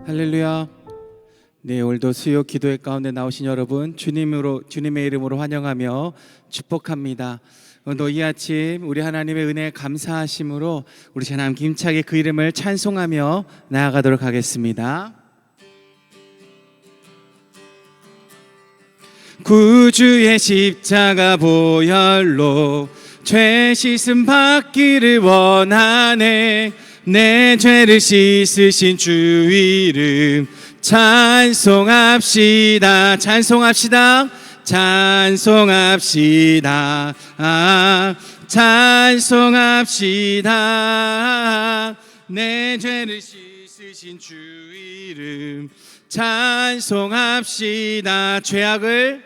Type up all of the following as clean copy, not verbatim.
할렐루야. 네, 오늘도 수요 기도회 가운데 나오신 여러분 주님의 이름으로 환영하며 축복합니다. 오늘도 이 아침 우리 하나님의 은혜에 감사하심으로 우리 하나님 힘차게 그 이름을 찬송하며 나아가도록 하겠습니다. 구주의 십자가 보혈로 죄 씻음 받기를 원하네. 내 죄를 씻으신 주 이름 찬송합시다. 찬송합시다. 찬송합시다. 찬송합시다. 내 죄를 씻으신 주 이름 찬송합시다. 죄악을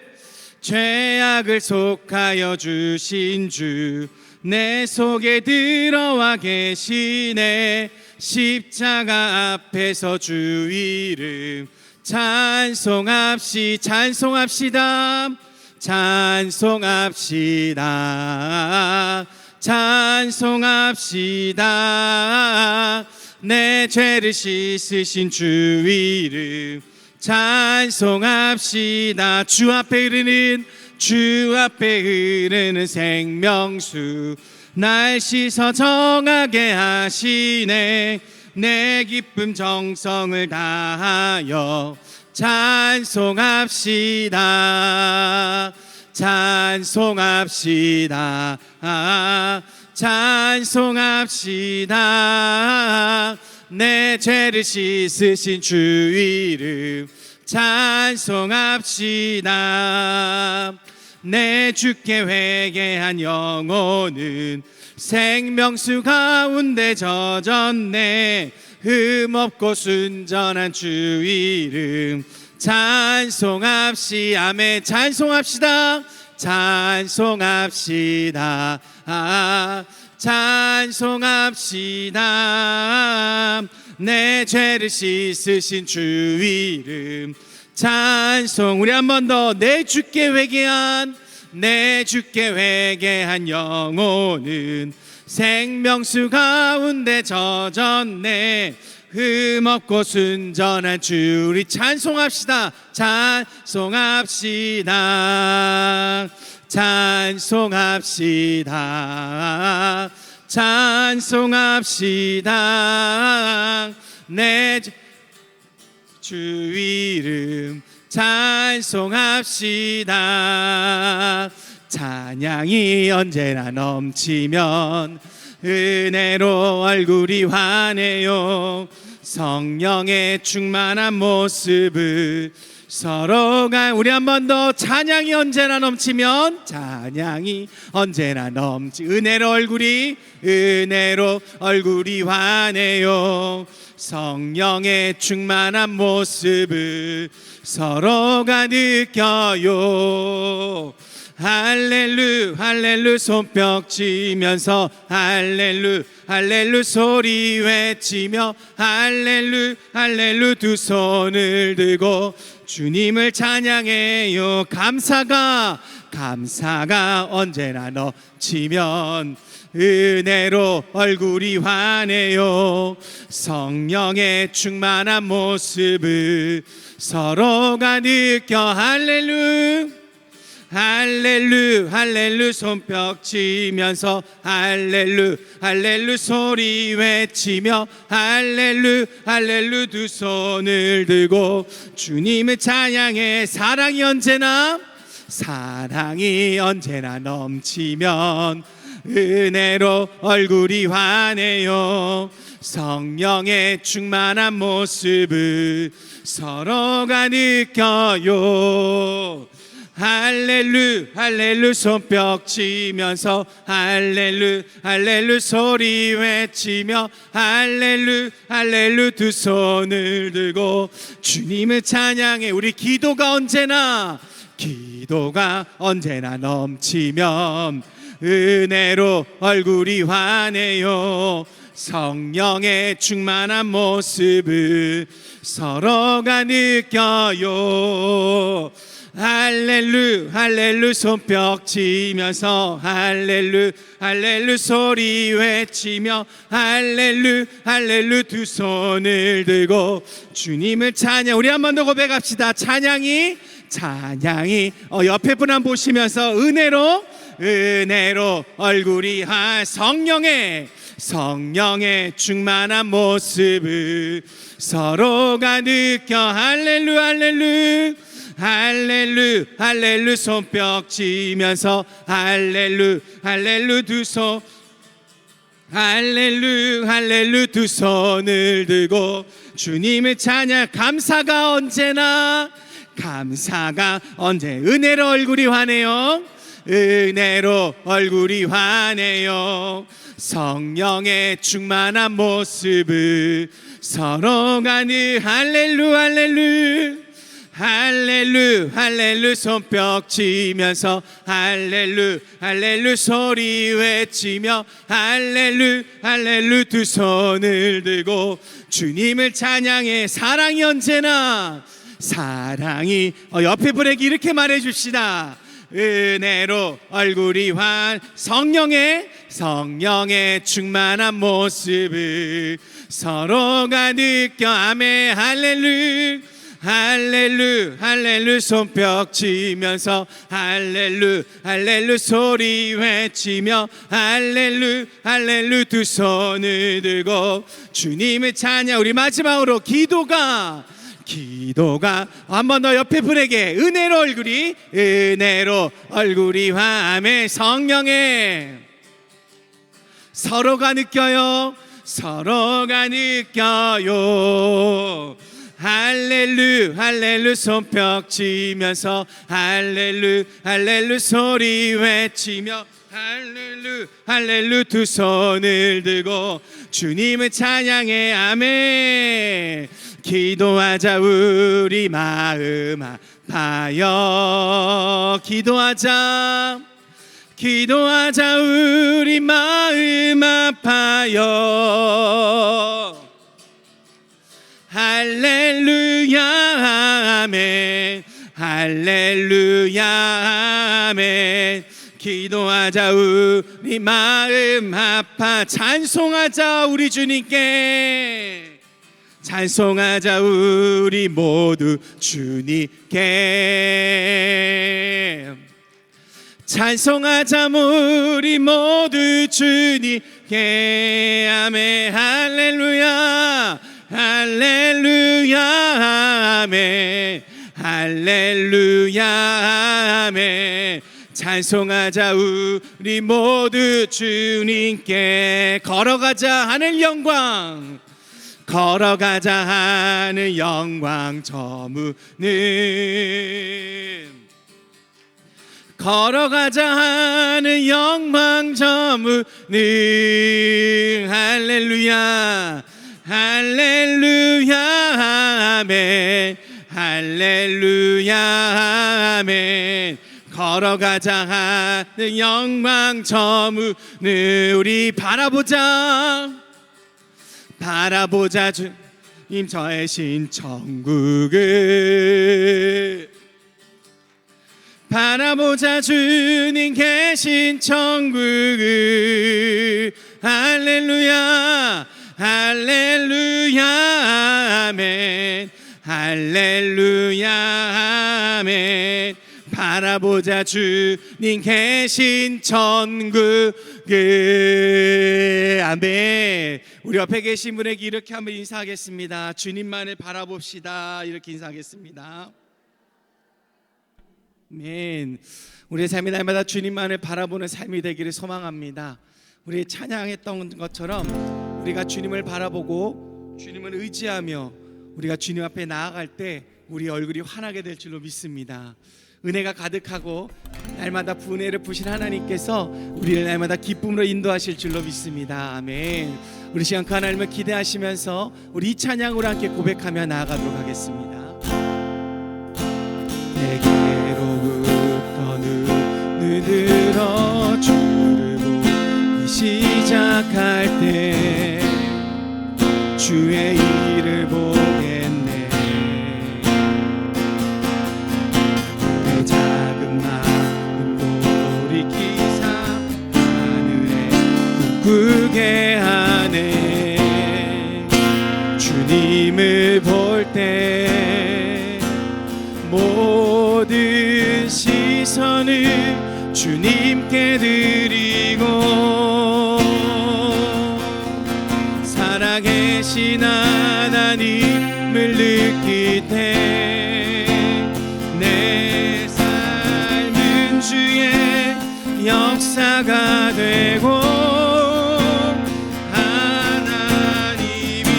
속하여 주신 주 내 속에 들어와 계시네. 십자가 앞에서 주 이름 찬송합시다. 찬송합시다. 찬송합시다. 내 죄를 씻으신 주 이름 찬송합시다. 주 앞에 흐르는 생명수 날 씻어 정하게 하시네. 내 기쁨 정성을 다하여 찬송합시다. 찬송합시다. 찬송합시다. 내 죄를 씻으신 주 이름 찬송합시다. 내 주께 회개한 영혼은 생명수 가운데 젖었네. 흠없고 순전한 주 이름 찬송합시다. 아멘. 찬송합시다. 찬송합시다. 찬송합시다. 내 죄를 씻으신 주 이름 찬송. 우리 한 번 더. 내 주께 회개한 영혼은 생명수 가운데 젖었네. 흠없고 순전한 주. 우리 찬송합시다. 찬송합시다. 찬송합시다. 찬송합시다. 내 주 이름 찬송합시다. 찬양이 언제나 넘치면 은혜로 얼굴이 환해요. 성령의 충만한 모습을 서로가. 우리 한 번 더. 찬양이 언제나 넘치면 은혜로 얼굴이 환해요. 성령의 충만한 모습을 서로가 느껴요. 할렐루 손뼉 치면서 할렐루 소리 외치며 할렐루 두 손을 들고 주님을 찬양해요. 감사가 언제나 넘치면 은혜로 얼굴이 환해요. 성령의 충만한 모습을 서로가 느껴. 할렐루 손뼉 치면서 할렐루 소리 외치며 할렐루 두 손을 들고 주님을 찬양해. 사랑이 언제나 넘치면 은혜로 얼굴이 환해요. 성령의 충만한 모습을 서로가 느껴요. 할렐루 손뼉 치면서 할렐루 소리 외치며 할렐루 두 손을 들고 주님을 찬양해. 우리 기도가 언제나 넘치면 은혜로 얼굴이 환해요. 성령의 충만한 모습을 서로가 느껴요. 할렐루 할렐루 손뼉 치면서 할렐루 할렐루 소리 외치며 할렐루 할렐루 두 손을 들고 주님을 찬양. 우리 한 번 더 고백합시다. 찬양이 옆에 분 한 보시면서 은혜로 얼굴이 성령의 충만한 모습을 서로가 느껴. 할렐루 할렐루 할렐루 할렐루 손뼉 치면서 할렐루 할렐루 두 손 할렐루 할렐루 두 손을 들고 주님을 찬양. 감사가 언제 은혜로 얼굴이 환해요. 은혜로 얼굴이 환해요. 성령의 충만한 모습을 서로가 늘 할렐루 할렐루 할렐루 할렐루 손뼉 치면서 할렐루 할렐루 소리 외치며 할렐루 할렐루 두 손을 들고 주님을 찬양해. 사랑이 옆에 분에게 이렇게 말해줍시다. 은혜로 얼굴이 성령의 충만한 모습을 서로가 느껴. 아멘. 할렐루 할렐루 손뼉 치면서 할렐루 할렐루 소리 외치며 할렐루 두 손을 들고 주님을 찬양. 우리 마지막으로 기도가 한 번 더 옆에 분에게 은혜로 얼굴이 아멘. 성령의 서로가 느껴요. 할렐루 손뼉 치면서 할렐루 소리 외치며 할렐루 두 손을 들고 주님을 찬양해. 아멘. 기도하자 우리 마음 아파요. 기도하자 우리 마음 아파요. 할렐루야 아멘. 할렐루야 아멘. 기도하자 우리 마음 아파. 찬송하자 우리 주님께. 찬송하자 우리 모두 주님께. 찬송하자 우리 모두 주님께. 아멘. 할렐루야 할렐루야 아멘. 할렐루야 아멘. 찬송하자 우리 모두 주님께. 걸어가자 하늘 영광 저무는 걸어가자 하는 영광 저무는 할렐루야 할렐루야 아멘. 할렐루야 아멘. 걸어가자 하는 영광 저무는 우리 바라보자 주님 저의신 천국을. 바라보자 주님 계신 천국을. 할렐루야 할렐루야 아멘. 할렐루야 아멘. 바라보자 주님 계신 천국을. 아멘. 우리 옆에 계신 분에게 이렇게 한번 인사하겠습니다. 주님만을 바라봅시다. 이렇게 인사하겠습니다. 아멘. 우리의 삶이 날마다 주님만을 바라보는 삶이 되기를 소망합니다. 우리 찬양했던 것처럼 우리가 주님을 바라보고 주님을 의지하며 우리가 주님 앞에 나아갈 때 우리 얼굴이 환하게 될 줄로 믿습니다. 은혜가 가득하고 날마다 은혜를 부신 하나님께서 우리를 날마다 기쁨으로 인도하실 줄로 믿습니다. 아멘. 우리 시간 그 하나님을 기대하시면서 우리 이 찬양으로 함께 고백하며 나아가도록 하겠습니다. 내게로부터 눈을 들어 주를 보기 시작할 때 주의 일을 보겠네. 모든 시선을 주님께 드리고 살아계신 하나님을 느낄 때 내 삶은 주의 역사가 되고 하나님이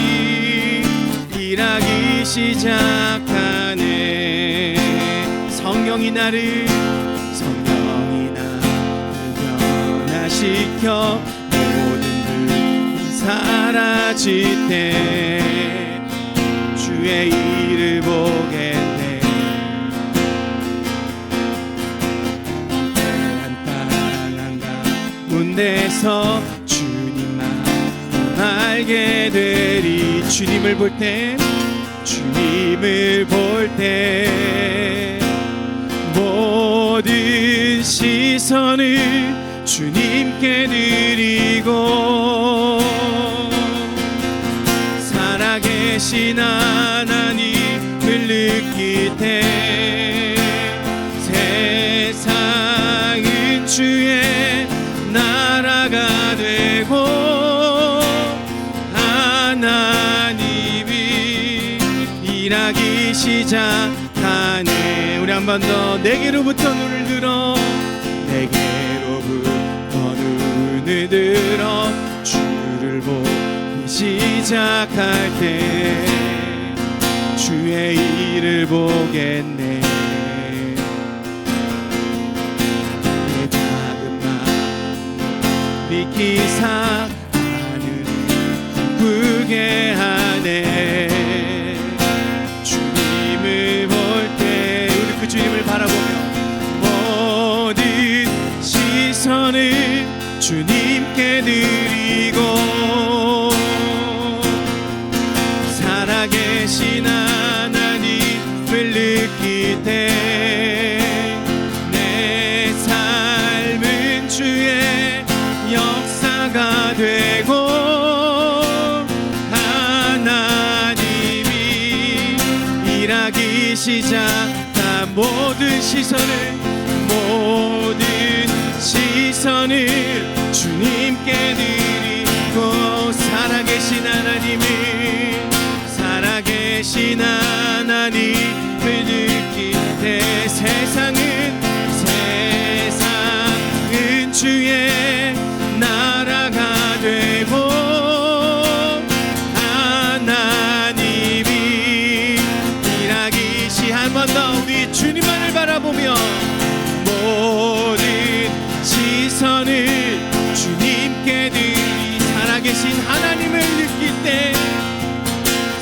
일하기 시작하네. 성령이 나를 변화시켜 모든 그 사라질 때 주의 일을 보겠네. 땅 가운데서 주님만 알게 되리. 주님을 볼 때 모든 시선을 주님께 드리고 살아계신 하나님을 느낄 때 세상은 주의 나라가 되고 하나님이 일하기 시작하네. 우리 한 번 더 내게로부터 눈을 들어 눈을 들어 주를 보기 시작할 때 주의 일을 보겠네. 내 작은 마음 비키사 하늘을 기쁘게 하네. 주님을 볼 때 우리 그 주님을 바라보며 모든 시선을 주님께 드리고 살아계신 하나님을 느낄 때 내 삶은 주의 역사가 되고 하나님이 일하기 시작한 모든 시선을 주님께 드리고 살아계신 하나님을 느낄 때 세상은 주의 나라가 되고 하나님이 일하기 시작한. 한 번 더 우리 주님만을 바라보며 모든 시선을 주님께 드리 살아계신 하나님을 느낄 때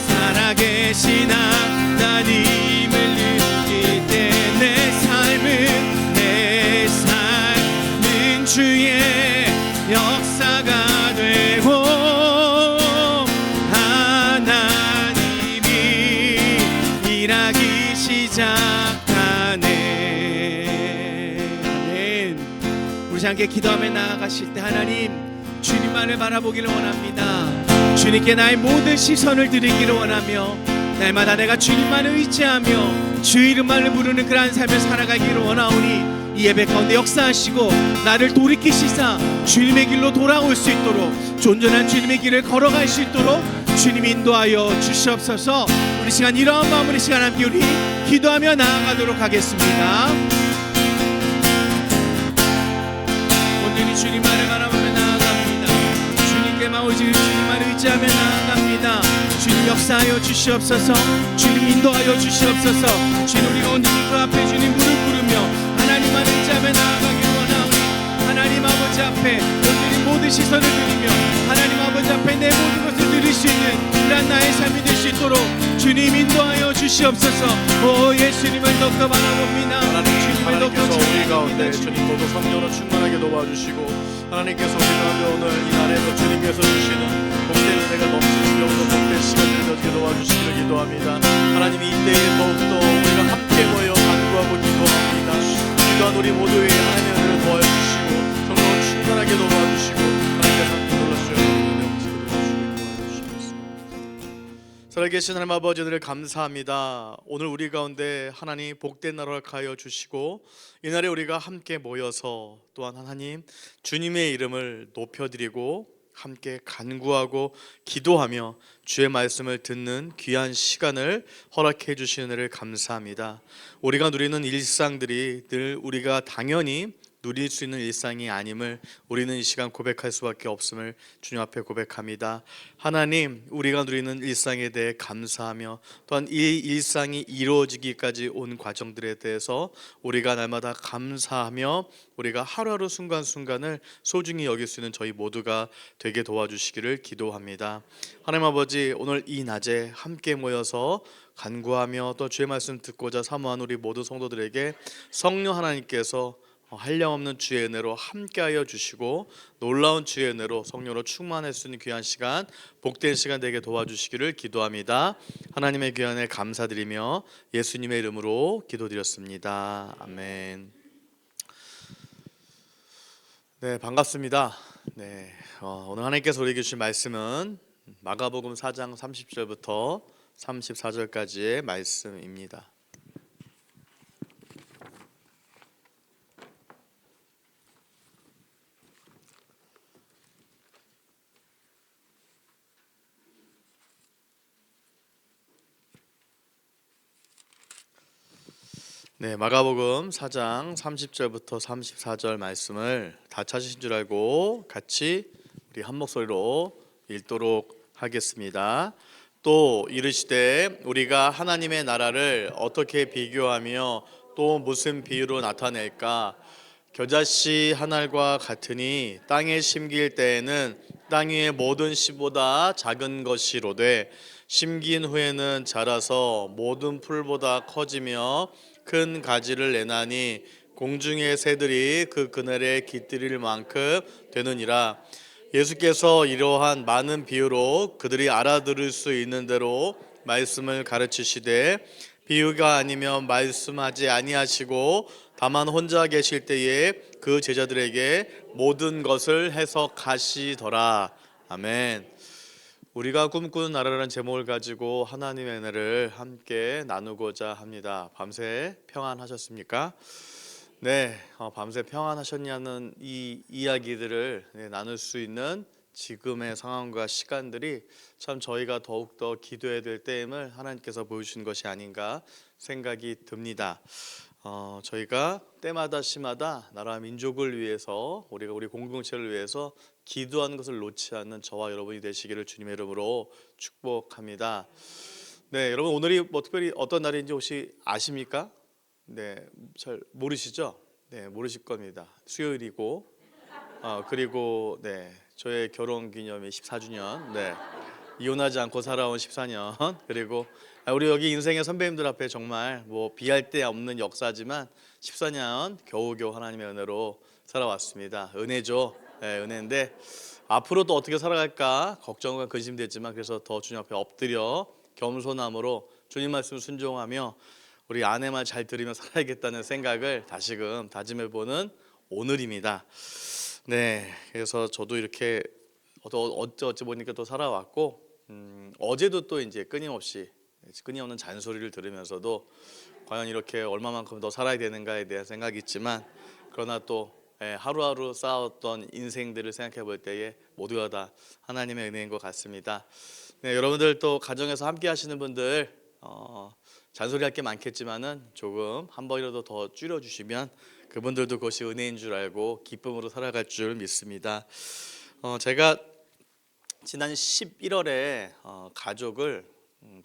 살아계신 하나님을 느낄 때 내 삶은 주의 역사가 되고 하나님이 일하기 시작하네. 아멘. 우리 함께 기도하며 나아가실 때 하나님 주님만을 바라보기를 원합니다. 주님께 나의 모든 시선을 드리기를 원하며 날마다 내가 주님만을 의지하며 주 이름만을 부르는 그러한 삶을 살아가기를 원하오니 이 예배 가운데 역사하시고 나를 돌이키시사 주님의 길로 돌아올 수 있도록 온전한 주님의 길을 걸어갈 수 있도록 주님 인도하여 주시옵소서. 우리 시간 이러한 마음으로 이 시간 함께 우리 기도하며 나아가도록 하겠습니다. 온전히 주님만을 바라보며 나아갑니다. 주님께만 오직 주님만을 의지하며 나아갑니다. 주님 역사하여 주시옵소서. 주님 인도하여 주시옵소서. 주님 우리가 온전히 그 앞에 주님 무릎 꿇으며 하나님만을 의지하며 나아가기를 원하오니 하나님 아버지 앞에 온전히 모든 시선을 드리며 하나님 아버지 앞에 내 모든 것을 드릴 수 있는 그런 나의 삶이 될 수 있도록 주님 인도하여 주시옵소서. 오 예수님을 덮어 바라봅니다. 하나님께서 우리 가운데 주님 모두 성령으로 충만하게 도와주시고 하나님께서 우리 가운데 오늘 이 날에도 주님께서 주시는 복된 은혜가 넘치는 영으로 복된 시간을 가지게 도와주시기를 기도합니다. 하나님이 이때에 더욱더 우리가 함께 모여 간구하고 기도합니다. 기도한 우리 모두에게 하나님의 은혜를 도와주시고 성령을 충만하게 도와주시고 하나님께서 놀라시고 은혜 없이 도와주시고 도와주시겠습니다. 살아계신 하나님 아버지, 오늘 감사합니다. 오늘 우리 가운데 하나님 복된 나라를 가여 주시고 이날에 우리가 함께 모여서 또한 하나님 주님의 이름을 높여드리고 함께 간구하고 기도하며 주의 말씀을 듣는 귀한 시간을 허락해 주시는 은혜를 감사합니다. 우리가 누리는 일상들이 늘 우리가 당연히 누릴 수 있는 일상이 아님을 우리는 이 시간 고백할 수밖에 없음을 주님 앞에 고백합니다. 하나님, 우리가 누리는 일상에 대해 감사하며 또한 이 일상이 이루어지기까지 온 과정들에 대해서 우리가 날마다 감사하며 우리가 하루하루 순간순간을 소중히 여길 수 있는 저희 모두가 되게 도와주시기를 기도합니다. 하나님 아버지, 오늘 이 낮에 함께 모여서 간구하며 또 주의 말씀 듣고자 사모한 우리 모두 성도들에게 성령 하나님께서 한량없는 주의 은혜로 함께하여 주시고 놀라운 주의 은혜로 성령으로 충만할 수 있는 귀한 시간, 복된 시간 되게 도와주시기를 기도합니다. 하나님의 귀한 은혜 감사드리며 예수님의 이름으로 기도드렸습니다. 아멘. 네, 반갑습니다. 네, 오늘 하나님께서 우리에게 주신 말씀은 마가복음 4장 30절부터 34절까지의 말씀입니다. 네, 마가복음 4장 30절부터 34절 말씀을 다 찾으신 줄 알고 같이 우리 한 목소리로 읽도록 하겠습니다. 또 이르시되 우리가 하나님의 나라를 어떻게 비교하며 또 무슨 비유로 나타낼까? 겨자씨 한 알과 같으니 땅에 심길 때에는 땅 위의 모든 씨보다 작은 것이로되 심긴 후에는 자라서 모든 풀보다 커지며 큰 가지를 내나니 공중의 새들이 그 그늘에 깃들일 만큼 되느니라. 예수께서 이러한 많은 비유로 그들이 알아들을 수 있는 대로 말씀을 가르치시되 비유가 아니면 말씀하지 아니하시고 다만 혼자 계실 때에 그 제자들에게 모든 것을 해석하시더라. 아멘. 우리가 꿈꾸는 나라라는 제목을 가지고 하나님의 은혜를 함께 나누고자 합니다. 밤새 평안하셨습니까? 네, 밤새 평안하셨냐는 이 이야기들을 나눌 수 있는 지금의 상황과 시간들이 참 저희가 더욱더 기도해야 될 때임을 하나님께서 보여주신 것이 아닌가 생각이 듭니다. 저희가 때마다 시마다 나라와 민족을 위해서 우리가 우리 공동체를 위해서 기도하는 것을 놓지 않는 저와 여러분이 되시기를 주님의 이름으로 축복합니다. 네, 여러분 오늘이 뭐 특별히 어떤 날인지 혹시 아십니까? 네, 잘 모르시죠? 네, 모르실 겁니다. 수요일이고 그리고 네, 저의 결혼 기념일 14주년. 네, 이혼하지 않고 살아온 14년. 그리고 우리 여기 인생의 선배님들 앞에 정말 뭐 비할 데 없는 역사지만 14년 겨우겨우 하나님의 은혜로 살아왔습니다. 은혜죠. 네, 은혜인데 앞으로 또 어떻게 살아갈까 걱정과 근심되지만 그래서 더 주님 앞에 엎드려 겸손함으로 주님 말씀 순종하며 우리 아내 말 잘 들으며 살아야겠다는 생각을 다시금 다짐해보는 오늘입니다. 네, 그래서 저도 이렇게 어찌 보니까 또 살아왔고 어제도 또 이제 끊임없는 잔소리를 들으면서도 과연 이렇게 얼마만큼 더 살아야 되는가에 대한 생각이 있지만 그러나 또 하루하루 쌓았던 인생들을 생각해 볼 때에 모두가 다 하나님의 은혜인 것 같습니다. 네, 여러분들 또 가정에서 함께 하시는 분들 잔소리할 게 많겠지만은 조금 한 번이라도 더 줄여주시면 그분들도 그것이 은혜인 줄 알고 기쁨으로 살아갈 줄 믿습니다. 제가 지난 11월에 가족을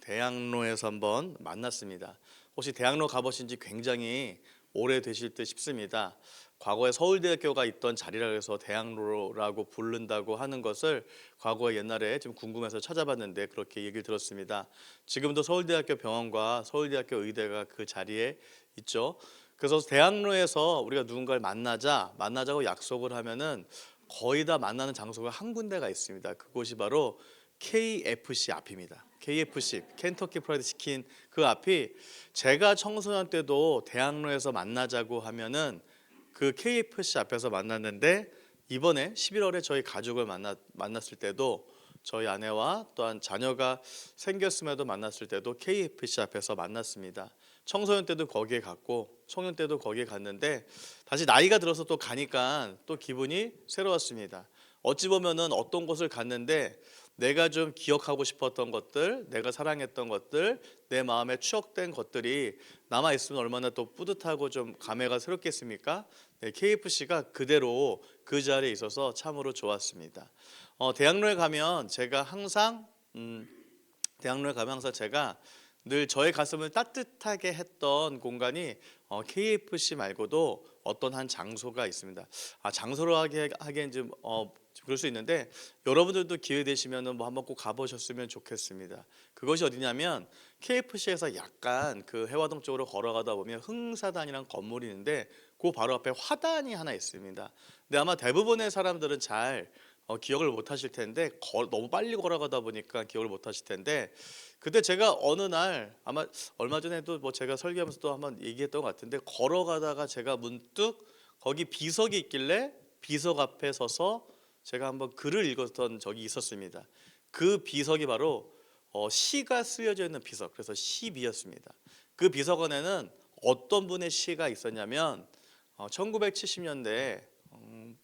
대학로에서 한번 만났습니다. 혹시 대학로 가보신 지 굉장히 오래되실 듯 싶습니다. 과거에 서울대학교가 있던 자리라 해서 대학로라고 부른다고 하는 것을 과거에 옛날에 좀 궁금해서 찾아봤는데 그렇게 얘기를 들었습니다. 지금도 서울대학교 병원과 서울대학교 의대가 그 자리에 있죠. 그래서 대학로에서 우리가 누군가를 만나자고 약속을 하면은 거의 다 만나는 장소가 한 군데가 있습니다. 그곳이 바로 KFC 앞입니다. KFC, 켄터키 프라이드 치킨 그 앞이 제가 청소년 때도 대학로에서 만나자고 하면은 그 KFC 앞에서 만났는데 이번에 11월에 저희 가족을 만났을 때도 저희 아내와 또한 자녀가 생겼음에도 만났을 때도 KFC 앞에서 만났습니다. 청소년 때도 거기에 갔고 청년 때도 거기에 갔는데 다시 나이가 들어서 또 가니까 또 기분이 새로웠습니다. 어찌 보면은 어떤 곳을 갔는데 내가 좀 기억하고 싶었던 것들, 내가 사랑했던 것들, 내 마음에 추억된 것들이 남아 있으면 얼마나 또 뿌듯하고 좀 감회가 새롭겠습니까? 네, KFC가 그대로 그 자리에 있어서 참으로 좋았습니다. 대학로에 가면 제가 항상 제가 늘 저의 가슴을 따뜻하게 했던 공간이 KFC 말고도 어떤 한 장소가 있습니다. 장소로 하기엔 좀 그럴 수 있는데 여러분들도 기회 되시면은 뭐 한번 꼭 가보셨으면 좋겠습니다. 그것이 어디냐면 KFC에서 약간 그 해화동 쪽으로 걸어가다 보면 흥사단이라는 건물이 있는데 그 바로 앞에 화단이 하나 있습니다. 근데 아마 대부분의 사람들은 잘 기억을 못 하실 텐데 너무 빨리 걸어가다 보니까 기억을 못 하실 텐데 그때 제가 어느 날 아마 얼마 전에도 뭐 제가 설교하면서 또 한번 얘기했던 것 같은데 걸어가다가 제가 문득 거기 비석이 있길래 비석 앞에 서서 제가 한번 글을 읽었던 적이 있었습니다. 그 비석이 바로 시가 쓰여져 있는 비석, 그래서 시비였습니다. 그 비석원에는 어떤 분의 시가 있었냐면 1970년대에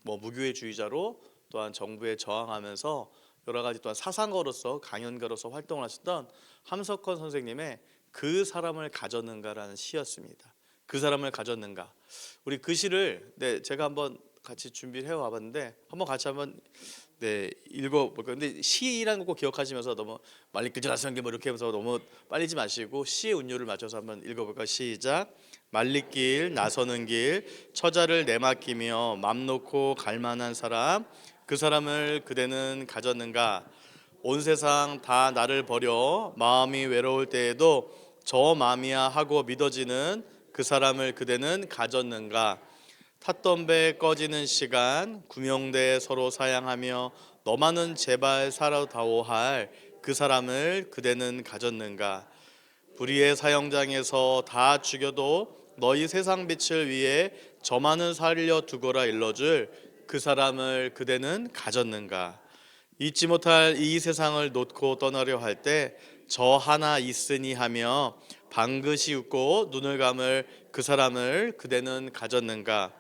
뭐 무교회주의자로 또한 정부에 저항하면서 여러 가지 또한 사상가로서 강연가로서 활동을 하셨던 함석헌 선생님의 그 사람을 가졌는가라는 시였습니다. 그 사람을 가졌는가. 우리 그 시를 제가 한번 같이 준비를 해와봤는데 한번 같이 한번 읽어볼까요? 근데 시라는 거 꼭 기억하시면서 너무 말리 끌지라서 뭐 이렇게 하면서 너무 빨리지 마시고 시의 운율을 맞춰서 한번 읽어볼까요? 시작. 말리길 나서는 길 처자를 내맡기며 맘 놓고 갈 만한 사람 그 사람을 그대는 가졌는가. 온 세상 다 나를 버려 마음이 외로울 때에도 저 마음이야 하고 믿어지는 그 사람을 그대는 가졌는가. 탔던 배 꺼지는 시간 구명대 서로 사양하며 너만은 제발 살아다오 할 그 사람을 그대는 가졌는가. 불의의 사형장에서 다 죽여도 너희 세상 빛을 위해 저만은 살려 두거라 일러줄 그 사람을 그대는 가졌는가. 잊지 못할 이 세상을 놓고 떠나려 할 때 저 하나 있으니 하며 방긋이 웃고 눈을 감을 그 사람을 그대는 가졌는가.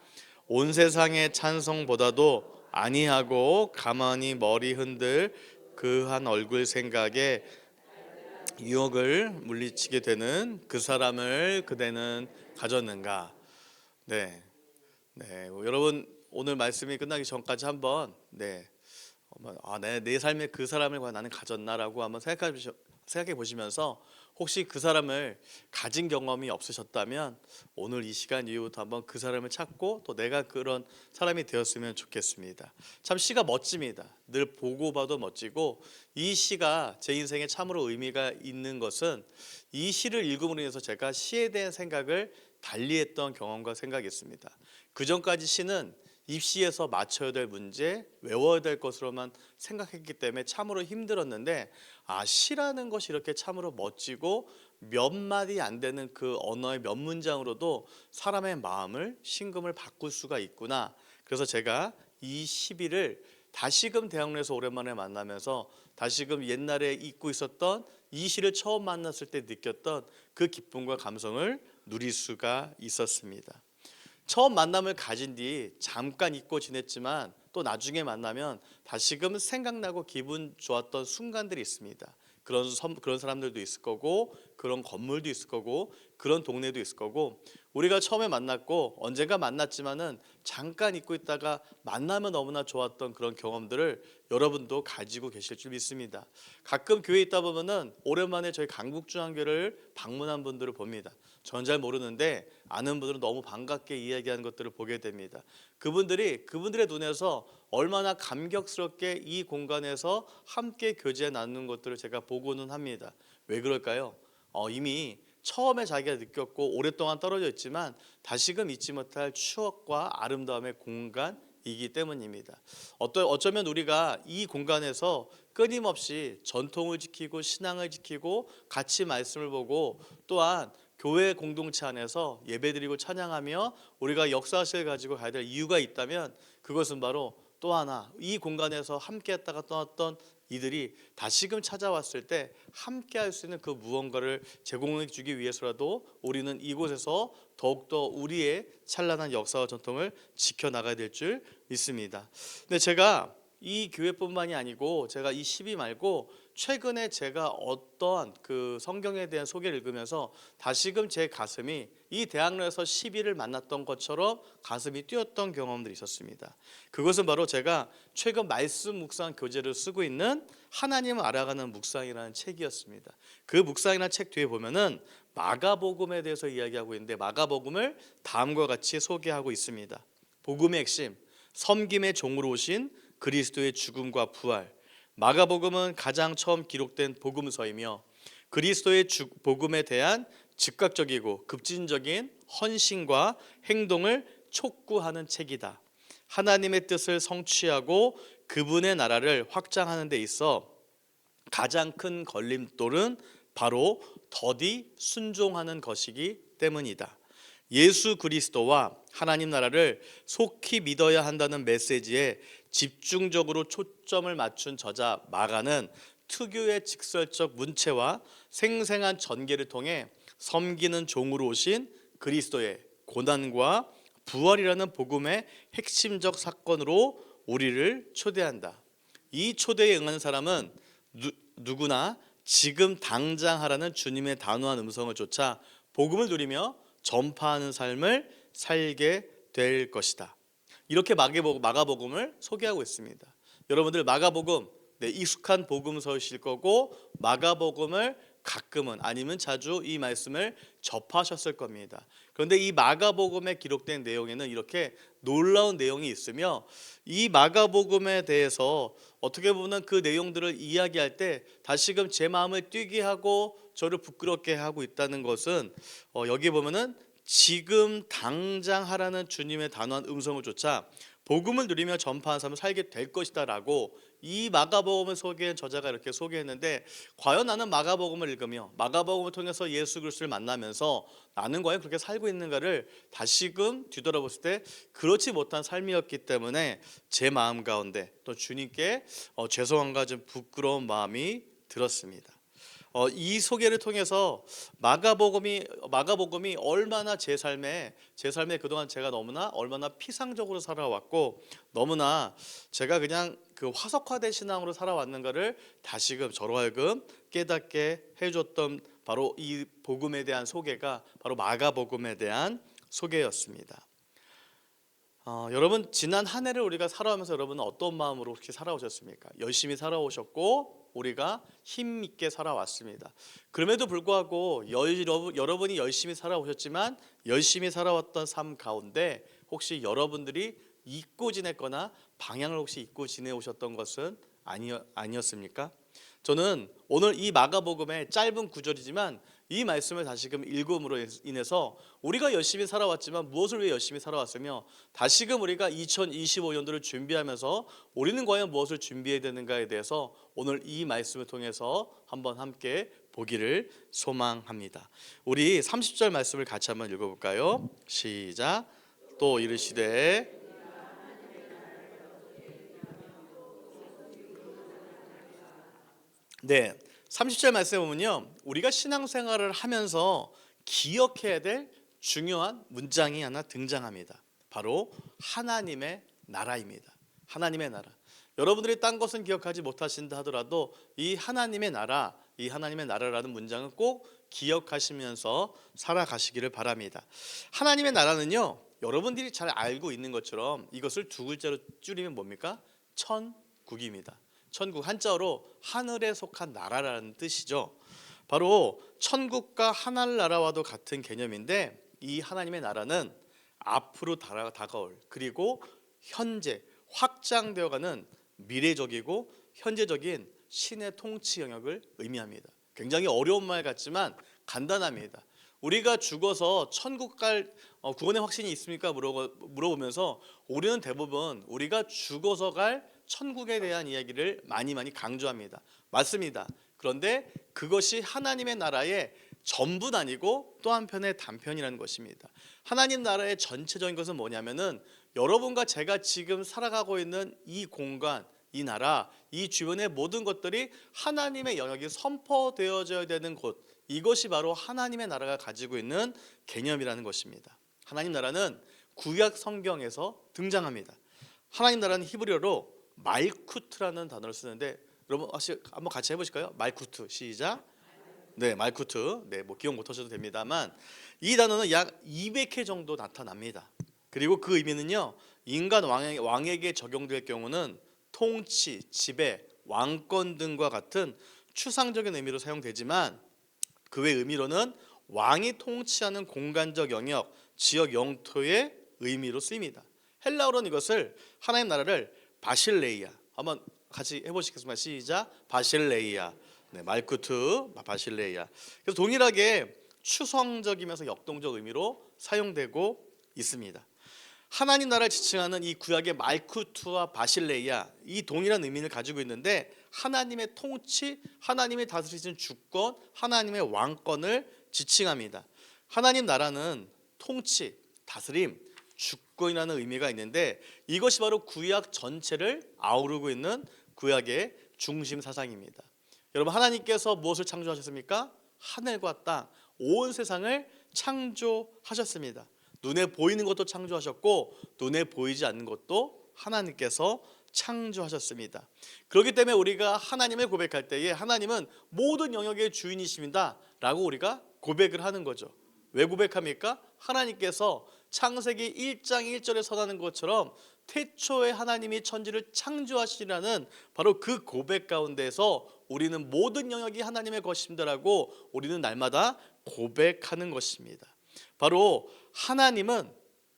온 세상의 찬송보다도 아니하고 가만히 머리 흔들 그 한 얼굴 생각에 유혹을 물리치게 되는 그 사람을 그대는 가졌는가. 네, 여러분 오늘 말씀이 끝나기 전까지 한번 내 삶에 그 사람을 과연 나는 가졌나라고 한번 생각해 보시면서 혹시 그 사람을 가진 경험이 없으셨다면 오늘 이 시간 이후부터 한번 그 사람을 찾고 또 내가 그런 사람이 되었으면 좋겠습니다. 참 시가 멋집니다. 늘 보고 봐도 멋지고 이 시가 제 인생에 참으로 의미가 있는 것은 이 시를 읽음으로 인해서 제가 시에 대한 생각을 달리했던 경험과 생각이 있습니다. 그 전까지 시는 입시에서 맞춰야 될 문제, 외워야 될 것으로만 생각했기 때문에 참으로 힘들었는데 시라는 것이 이렇게 참으로 멋지고 몇 마디 안 되는 그 언어의 몇 문장으로도 사람의 마음을 심금을 바꿀 수가 있구나. 그래서 제가 이 시비를 다시금 대학로에서 오랜만에 만나면서 다시금 옛날에 잊고 있었던 이 시를 처음 만났을 때 느꼈던 그 기쁨과 감성을 누릴 수가 있었습니다. 처음 만남을 가진 뒤 잠깐 잊고 지냈지만 또 나중에 만나면 다시금 생각나고 기분 좋았던 순간들이 있습니다. 그런 사람들도 있을 거고 그런 건물도 있을 거고 그런 동네도 있을 거고 우리가 처음에 만났고 언젠가 만났지만은 잠깐 잊고 있다가 만나면 너무나 좋았던 그런 경험들을 여러분도 가지고 계실 줄 믿습니다. 가끔 교회에 있다 보면은 오랜만에 저희 강북중앙교회를 방문한 분들을 봅니다. 전 잘 모르는데 아는 분들은 너무 반갑게 이야기하는 것들을 보게 됩니다. 그분들의 눈에서 얼마나 감격스럽게 이 공간에서 함께 교제 나누는 것들을 제가 보고는 합니다. 왜 그럴까요? 이미 처음에 자기가 느꼈고 오랫동안 떨어져 있지만 다시금 잊지 못할 추억과 아름다움의 공간이기 때문입니다. 어쩌면 우리가 이 공간에서 끊임없이 전통을 지키고 신앙을 지키고 같이 말씀을 보고 또한 교회 공동체 안에서 예배드리고 찬양하며 우리가 역사실을 가지고 가야 될 이유가 있다면 그것은 바로 또 하나 이 공간에서 함께 했다가 떠났던 이들이 다시금 찾아왔을 때 함께 할 수 있는 그 무언가를 제공해 주기 위해서라도 우리는 이곳에서 더욱더 우리의 찬란한 역사와 전통을 지켜나가야 될 줄 믿습니다. 근데 제가 이 교회뿐만이 아니고 제가 이 12 말고 최근에 제가 어떠한 그 성경에 대한 소개를 읽으면서 다시금 제 가슴이 이 대학로에서 12를 만났던 것처럼 가슴이 뛰었던 경험들이 있었습니다. 그것은 바로 제가 최근 말씀 묵상 교재를 쓰고 있는 하나님을 알아가는 묵상이라는 책이었습니다. 그 묵상이라는 책 뒤에 보면은 마가복음에 대해서 이야기하고 있는데 마가복음을 다음과 같이 소개하고 있습니다. 복음의 핵심, 섬김의 종으로 오신 그리스도의 죽음과 부활. 마가복음은 가장 처음 기록된 복음서이며 그리스도의 복음에 대한 즉각적이고 급진적인 헌신과 행동을 촉구하는 책이다. 하나님의 뜻을 성취하고 그분의 나라를 확장하는 데 있어 가장 큰 걸림돌은 바로 더디 순종하는 것이기 때문이다. 예수 그리스도와 하나님 나라를 속히 믿어야 한다는 메시지에 집중적으로 초점을 맞춘 저자 마가는 특유의 직설적 문체와 생생한 전개를 통해 섬기는 종으로 오신 그리스도의 고난과 부활이라는 복음의 핵심적 사건으로 우리를 초대한다. 이 초대에 응하는 사람은 누구나 지금 당장 하라는 주님의 단호한 음성을 쫓아 복음을 누리며 전파하는 삶을 살게 될 것이다. 이렇게 마가복음을 소개하고 있습니다. 여러분들 마가복음 익숙한 복음서이실 거고 마가복음을 가끔은 아니면 자주 이 말씀을 접하셨을 겁니다. 그런데 이 마가복음에 기록된 내용에는 이렇게 놀라운 내용이 있으며 이 마가복음에 대해서 어떻게 보면 그 내용들을 이야기할 때 다시금 제 마음을 뛰게 하고 저를 부끄럽게 하고 있다는 것은 여기 보면은 지금 당장 하라는 주님의 단호한 음성을 쫓아 복음을 누리며 전파하는 삶을 살게 될 것이다 라고 이 마가복음을 소개한 저자가 이렇게 소개했는데 과연 나는 마가복음을 읽으며 마가복음을 통해서 예수 그리스도를 만나면서 나는 과연 그렇게 살고 있는가를 다시금 뒤돌아봤을 때 그렇지 못한 삶이었기 때문에 제 마음 가운데 또 주님께 죄송함과 좀 부끄러운 마음이 들었습니다. 이 소개를 통해서 마가복음이 얼마나 제 삶에 그동안 제가 너무나 얼마나 피상적으로 살아왔고 너무나 제가 그냥 그 화석화된 신앙으로 살아왔는가를 다시금 저로 하여금 깨닫게 해줬던 바로 이 복음에 대한 소개가 바로 마가복음에 대한 소개였습니다. 여러분 지난 한 해를 우리가 살아오면서 여러분은 어떤 마음으로 그렇게 살아오셨습니까? 열심히 살아오셨고 우리가 힘 있게 살아왔습니다. 그럼에도 불구하고 여러분이 열심히 살아오셨지만 열심히 살아왔던 삶 가운데 혹시 여러분들이 잊고 지냈거나 방향을 혹시 잊고 지내오셨던 것은 아니었습니까? 저는 오늘 이 마가복음의 짧은 구절이지만 이 말씀을 다시금 읽음으로 인해서 우리가 열심히 살아왔지만 무엇을 위해 열심히 살아왔으며 다시금 우리가 2025년도를 준비하면서 우리는 과연 무엇을 준비해야 되는가에 대해서 오늘 이 말씀을 통해서 한번 함께 보기를 소망합니다. 우리 30절 말씀을 같이 한번 읽어볼까요? 시작. 또 이르시되 네, 30절 말씀에 보면요 우리가 신앙생활을 하면서 기억해야 될 중요한 문장이 하나 등장합니다. 바로 하나님의 나라입니다. 하나님의 나라. 여러분들이 딴 것은 기억하지 못하신다 하더라도 이 하나님의 나라라는 문장은 꼭 기억하시면서 살아가시기를 바랍니다. 하나님의 나라는요 여러분들이 잘 알고 있는 것처럼 이것을 두 글자로 줄이면 뭡니까? 천국입니다. 천국, 한자어로 하늘에 속한 나라라는 뜻이죠. 바로 천국과 하늘나라와도 같은 개념인데 이 하나님의 나라는 앞으로 다가올 그리고 현재 확장되어가는 미래적이고 현재적인 신의 통치 영역을 의미합니다. 굉장히 어려운 말 같지만 간단합니다. 우리가 죽어서 천국 갈 구원의 확신이 있습니까? 물어보면서 우리는 대부분 우리가 죽어서 갈 천국에 대한 이야기를 많이 강조합니다. 맞습니다. 그런데 그것이 하나님의 나라의 전부는 아니고 또 한편의 단편이라는 것입니다. 하나님 나라의 전체적인 것은 뭐냐면은 여러분과 제가 지금 살아가고 있는 이 공간, 이 나라, 이 주변의 모든 것들이 하나님의 영역이 선포되어져야 되는 곳, 이것이 바로 하나님의 나라가 가지고 있는 개념이라는 것입니다. 하나님 나라는 구약 성경에서 등장합니다. 하나님 나라는 히브리어로 말쿠트라는 단어를 쓰는데, 여러분 한번 같이 해보실까요? 말쿠트, 시작. 네, 말쿠트. 네, 뭐 기억 못하셔도 됩니다만 이 단어는 약 200회 정도 나타납니다. 그리고 그 의미는요, 인간 왕에게 적용될 경우는 통치, 지배, 왕권 등과 같은 추상적인 의미로 사용되지만 그 외 의미로는 왕이 통치하는 공간적 영역, 지역 영토의 의미로 쓰입니다. 헬라어로는 이것을 하나님 나라를 바실레이아, 한번 같이 해보시겠습니다. 시작. 바실레이아. 네, 말쿠트, 바실레이아. 그래서 동일하게 추상적이면서 역동적 의미로 사용되고 있습니다. 하나님 나라를 지칭하는 이 구약의 말쿠트와 바실레이아, 이 동일한 의미를 가지고 있는데 하나님의 통치, 하나님의 다스리시는 주권, 하나님의 왕권을 지칭합니다. 하나님 나라는 통치, 다스림, 주권이라는 의미가 있는데 이것이 바로 구약 전체를 아우르고 있는 구약의 중심 사상입니다. 여러분, 하나님께서 무엇을 창조하셨습니까? 하늘과 땅, 온 세상을 창조하셨습니다. 눈에 보이는 것도 창조하셨고 눈에 보이지 않는 것도 하나님께서 창조하셨습니다. 그렇기 때문에 우리가 하나님을 고백할 때에 하나님은 모든 영역의 주인이십니다 라고 우리가 고백을 하는 거죠. 왜 고백합니까? 하나님께서 창세기 1장 1절에 선하는 것처럼 태초에 하나님이 천지를 창조하시라는 바로 그 고백 가운데서 우리는 모든 영역이 하나님의 것입니다라고 우리는 날마다 고백하는 것입니다. 바로 하나님은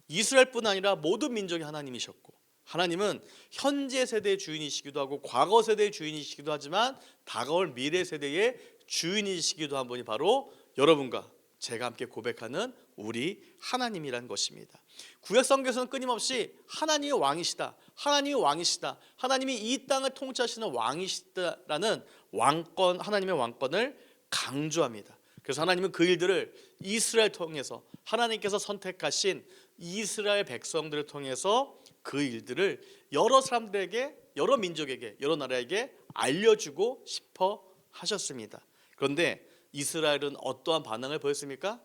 이스라엘뿐 아니라 모든 민족의 하나님이셨고, 하나님은 현재 세대의 주인이시기도 하고 과거 세대의 주인이시기도 하지만 다가올 미래 세대의 주인이시기도 한 분이 바로 여러분과 제가 함께 고백하는 우리 하나님이란 것입니다. 구약 성경에서는 끊임없이 하나님이 왕이시다, 하나님이 왕이시다, 하나님이 이 땅을 통치하시는 왕이시다라는 왕권, 하나님의 왕권을 강조합니다. 그래서 하나님은 그 일들을 이스라엘 통해서, 하나님께서 선택하신 이스라엘 백성들을 통해서 그 일들을 여러 사람들에게, 여러 민족에게, 여러 나라에게 알려주고 싶어 하셨습니다. 그런데 이스라엘은 어떠한 반응을 보였습니까?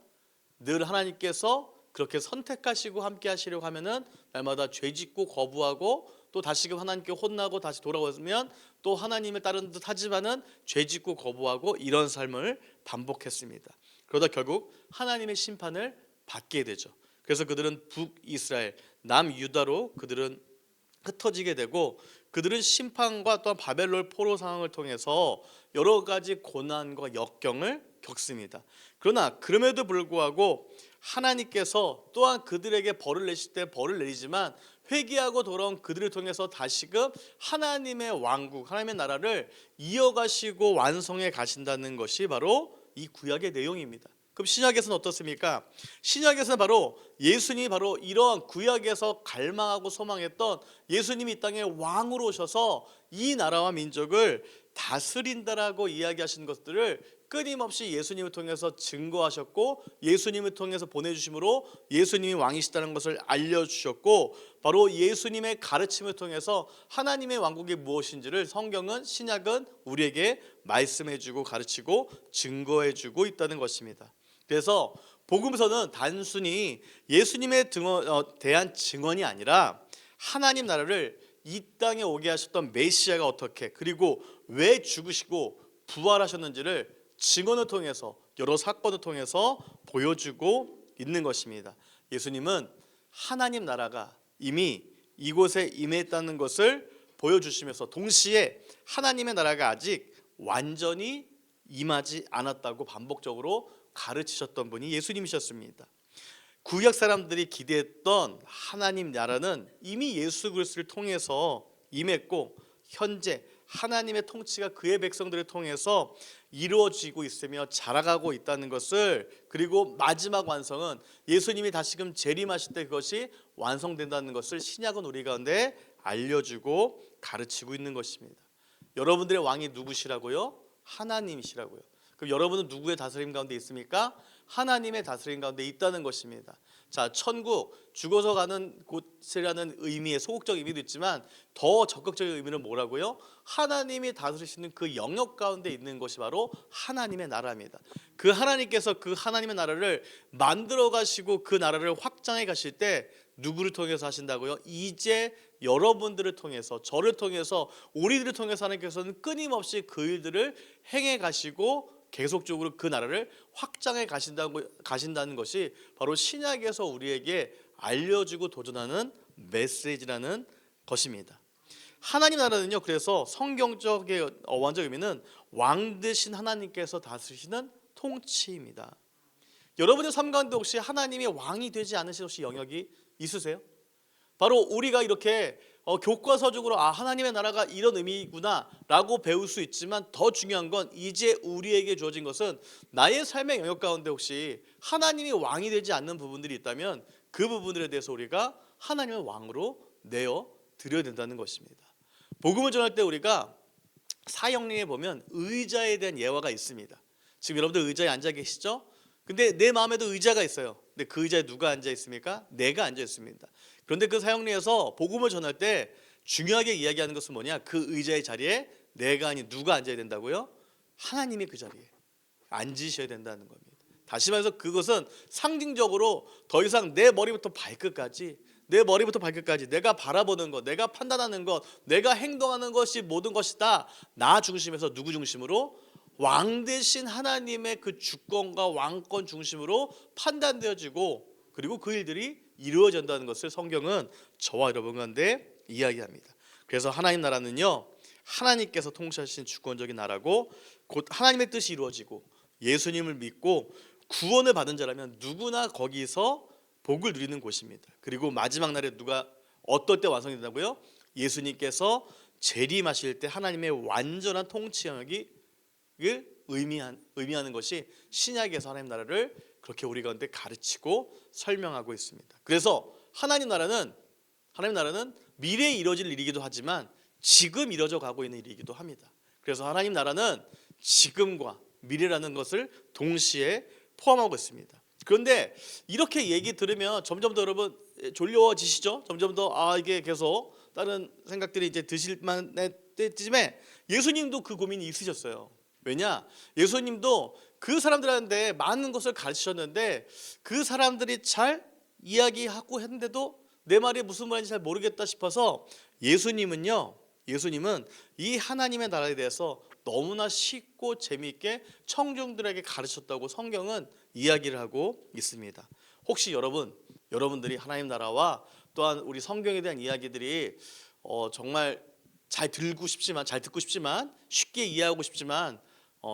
늘 하나님께서 그렇게 선택하시고 함께 하시려고 하면은 날마다 죄짓고 거부하고 또 다시금 하나님께 혼나고 다시 돌아오면 또 하나님을 따르는 듯 하지만은 죄짓고 거부하고 이런 삶을 반복했습니다. 그러다 결국 하나님의 심판을 받게 되죠. 그래서 그들은 북이스라엘, 남유다로 그들은 흩어지게 되고 그들은 심판과 또한 바벨론 포로 상황을 통해서 여러 가지 고난과 역경을 겪습니다. 그러나 그럼에도 불구하고 하나님께서 또한 그들에게 벌을 내실 때 벌을 내리지만 회개하고 돌아온 그들을 통해서 다시금 하나님의 왕국, 하나님의 나라를 이어가시고 완성해 가신다는 것이 바로 이 구약의 내용입니다. 그럼 신약에서는 어떻습니까? 신약에서는 바로 예수님이 바로 이러한 구약에서 갈망하고 소망했던 예수님이 이 땅에 왕으로 오셔서 이 나라와 민족을 다스린다라고 이야기하시는 것들을 끊임없이 예수님을 통해서 증거하셨고 예수님을 통해서 보내주심으로 예수님이 왕이시다는 것을 알려주셨고 바로 예수님의 가르침을 통해서 하나님의 왕국이 무엇인지를 성경은, 신약은 우리에게 말씀해주고 가르치고 증거해주고 있다는 것입니다. 그래서 복음서는 단순히 예수님에 대한 증언이 아니라 하나님 나라를 이 땅에 오게 하셨던 메시아가 어떻게, 그리고 왜 죽으시고 부활하셨는지를 증언을 통해서, 여러 사건을 통해서 보여주고 있는 것입니다. 예수님은 하나님 나라가 이미 이곳에 임했다는 것을 보여주시면서 동시에 하나님의 나라가 아직 완전히 임하지 않았다고 반복적으로 가르치셨던 분이 예수님이셨습니다. 구약 사람들이 기대했던 하나님 나라는 이미 예수 그리스도를 통해서 임했고 현재 하나님의 통치가 그의 백성들을 통해서 이루어지고 있으며 자라가고 있다는 것을, 그리고 마지막 완성은 예수님이 다시금 재림하실 때 그것이 완성된다는 것을 신약은 우리 가운데 알려주고 가르치고 있는 것입니다. 여러분들의 왕이 누구시라고요? 하나님이시라고요. 그럼 여러분은 누구의 다스림 가운데 있습니까? 하나님의 다스림 가운데 있다는 것입니다. 자, 천국, 죽어서 가는 곳이라는 의미의 소극적 의미도 있지만 더 적극적인 의미는 뭐라고요? 하나님이 다스리시는 그 영역 가운데 있는 것이 바로 하나님의 나라입니다. 그 하나님께서 그 하나님의 나라를 만들어 가시고 그 나라를 확장해 가실 때 누구를 통해서 하신다고요? 이제 여러분들을 통해서, 저를 통해서, 우리들을 통해서 하나님께서는 끊임없이 그 일들을 행해 가시고 계속적으로 그 나라를 확장해 가신다는 것이 바로 신약에서 우리에게 알려주고 도전하는 메시지라는 것입니다. 하나님 나라는요, 그래서 성경적의 어원적 의미는 왕 되신 하나님께서 다스리시는 통치입니다. 여러분의 삶 가운데 혹시 하나님이 왕이 되지 않으신 혹시 영역이 있으세요? 바로 우리가 이렇게 교과서적으로 하나님의 나라가 이런 의미구나 라고 배울 수 있지만 더 중요한 건 이제 우리에게 주어진 것은 나의 삶의 영역 가운데 혹시 하나님이 왕이 되지 않는 부분들이 있다면 그 부분들에 대해서 우리가 하나님을 왕으로 내어 드려야 된다는 것입니다. 복음을 전할 때 우리가 사형리에 보면 의자에 대한 예화가 있습니다. 지금 여러분들 의자에 앉아 계시죠? 근데 내 마음에도 의자가 있어요. 근데 그 의자에 누가 앉아 있습니까? 내가 앉아 있습니다. 그런데 그 사형리에서 복음을 전할 때 중요하게 이야기하는 것은 뭐냐? 그 의자의 자리에 내가 아닌 누가 앉아야 된다고요? 하나님이 그 자리에 앉으셔야 된다는 겁니다. 다시 말해서 그것은 상징적으로 더 이상 내 머리부터 발끝까지 내가 바라보는 것, 내가 판단하는 것, 내가 행동하는 것이 모든 것이다. 나 중심에서 누구 중심으로? 왕 대신 하나님의 그 주권과 왕권 중심으로 판단되어지고 그리고 그 일들이 이루어진다는 것을 성경은 저와 여러분 가운데 이야기합니다. 그래서 하나님 나라는요, 하나님께서 통치하신 주권적인 나라고 곧 하나님의 뜻이 이루어지고 예수님을 믿고 구원을 받은 자라면 누구나 거기서 복을 누리는 곳입니다. 그리고 마지막 날에 누가 어떨 때 완성이 된다고요? 예수님께서 재림하실 때 하나님의 완전한 통치 영역이 의미하는 것이 신약에서 하나님 나라를 그렇게 우리 가운데 가르치고 설명하고 있습니다. 그래서 하나님 나라는 미래에 이루어질 일이기도 하지만 지금 이루어져 가고 있는 일이기도 합니다. 그래서 하나님 나라는 지금과 미래라는 것을 동시에 포함하고 있습니다. 그런데 이렇게 얘기 들으면 점점 더 여러분 졸려지시죠? 점점 더 이게 계속 다른 생각들이 이제 드실 만할 때쯤에 예수님도 그 고민이 있으셨어요. 왜냐? 예수님도 그 사람들한테 많은 것을 가르치셨는데 그 사람들이 잘 이야기하고 했는데도 내 말이 무슨 말인지 잘 모르겠다 싶어서 예수님은 이 하나님의 나라에 대해서 너무나 쉽고 재미있게 청중들에게 가르쳤다고 성경은 이야기를 하고 있습니다. 혹시 여러분들이 하나님 나라와 또한 우리 성경에 대한 이야기들이 정말 잘 듣고 싶지만 쉽게 이해하고 싶지만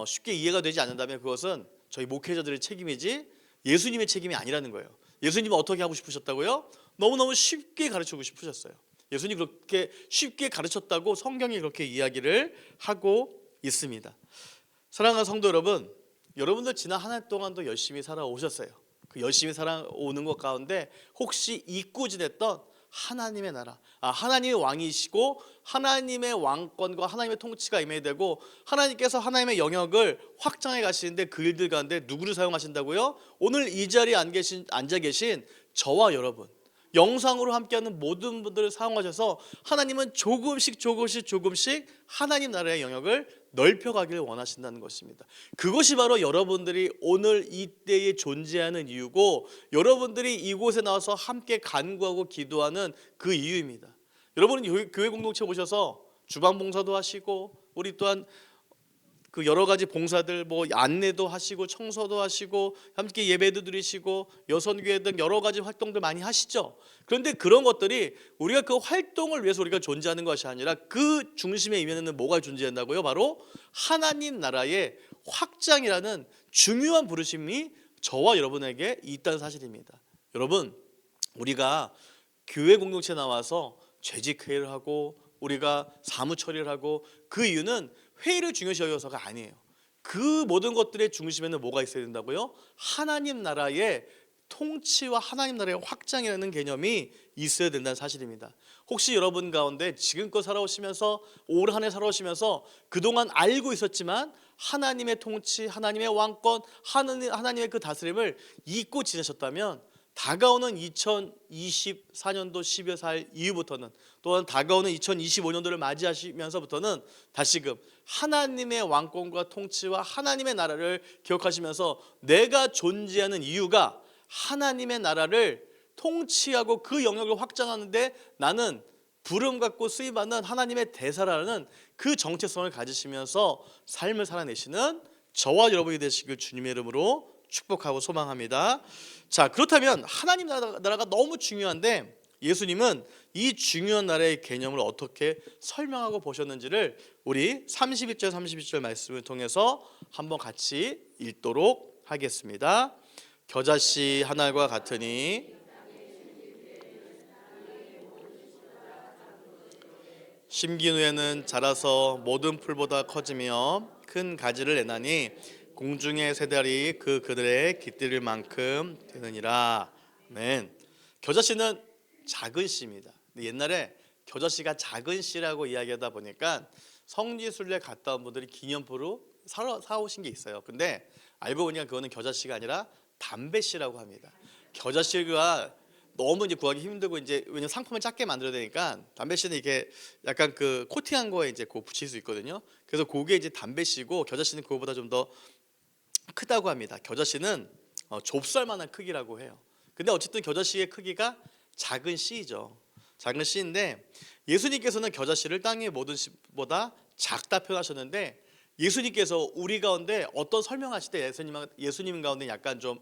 쉽게 이해가 되지 않는다면 그것은 저희 목회자들의 책임이지 예수님의 책임이 아니라는 거예요. 예수님은 어떻게 하고 싶으셨다고요? 너무너무 쉽게 가르치고 싶으셨어요. 예수님이 그렇게 쉽게 가르쳤다고 성경이 그렇게 이야기를 하고 있습니다. 사랑하는 성도 여러분, 여러분들 지난 한 해 동안도 열심히 살아오셨어요. 그 열심히 살아오는 것 가운데 혹시 잊고 지냈던 하나님의 나라, 하나님의 왕이시고 하나님의 왕권과 하나님의 통치가 임해되고 하나님께서 하나님의 영역을 확장해 가시는데 그 일들 가운데 누구를 사용하신다고요? 오늘 이 자리에 앉아 계신 저와 여러분, 영상으로 함께하는 모든 분들을 사용하셔서 하나님은 조금씩 하나님 나라의 영역을 넓혀가기를 원하신다는 것입니다. 그것이 바로 여러분들이 오늘 이때에 존재하는 이유고 여러분들이 이곳에 나와서 함께 간구하고 기도하는 그 이유입니다. 여러분은 교회 공동체 오셔서 주방 봉사도 하시고 우리 또한 그 여러 가지 봉사들 안내도 하시고 청소도 하시고 함께 예배도 드리시고 여선교회 등 여러 가지 활동들 많이 하시죠. 그런데 그런 것들이 우리가 그 활동을 위해서 우리가 존재하는 것이 아니라 그 중심에 임에는 뭐가 존재한다고요? 바로 하나님 나라의 확장이라는 중요한 부르심이 저와 여러분에게 있다는 사실입니다. 여러분, 우리가 교회 공동체에 나와서 재직회의를 하고 우리가 사무 처리를 하고 그 이유는 회의를 중요시 여겨서가 아니에요. 그 모든 것들의 중심에는 뭐가 있어야 된다고요? 하나님 나라의 통치와 하나님 나라의 확장이라는 개념이 있어야 된다는 사실입니다. 혹시 여러분 가운데 지금껏 살아오시면서 올 한 해 살아오시면서 그동안 알고 있었지만 하나님의 통치, 하나님의 왕권, 하나님의 그 다스림을 잊고 지내셨다면 다가오는 2024년도 12월 4일 이후부터는, 또한 다가오는 2025년도를 맞이하시면서부터는 다시금 하나님의 왕권과 통치와 하나님의 나라를 기억하시면서 내가 존재하는 이유가 하나님의 나라를 통치하고 그 영역을 확장하는데 나는 부름 갖고 쓰임받는 하나님의 대사라는 그 정체성을 가지시면서 삶을 살아내시는 저와 여러분이 되시길 주님의 이름으로 축복하고 소망합니다. 자, 그렇다면 하나님 나라가 너무 중요한데 예수님은 이 중요한 나라의 개념을 어떻게 설명하고 보셨는지를 우리 31절 32절 말씀을 통해서 한번 같이 읽도록 하겠습니다. 겨자씨 한 알과 같으니 심긴 후에는 자라서 모든 풀보다 커지며 큰 가지를 내나니 공중의 새들이 그들의 깃들일 만큼 되느니라. 아멘. 겨자씨는 작은 씨입니다. 옛날에 겨자씨가 작은 씨라고 이야기하다 보니까 성지순례 갔다 온 분들이 기념품으로 사오신 게 있어요. 근데 알고 보니까 그거는 겨자씨가 아니라 담배씨라고 합니다. 겨자씨가 너무 이제 구하기 힘들고 이제 왜냐면 상품을 작게 만들어야 되니까 담배씨는 이게 약간 그 코팅한 거에 이제 그 붙일 수 있거든요. 그래서 그게 이제 담배씨고 겨자씨는 그거보다 좀 더 크다고 합니다. 겨자씨는 좁쌀만한 크기라고 해요. 근데 어쨌든 겨자씨의 크기가 작은 씨이죠. 작은 씨인데 예수님께서는 겨자씨를 땅의 모든 씨보다 작다 표현하셨는데 예수님께서 우리 가운데 어떤 설명하실 때 예수님 가운데 약간 좀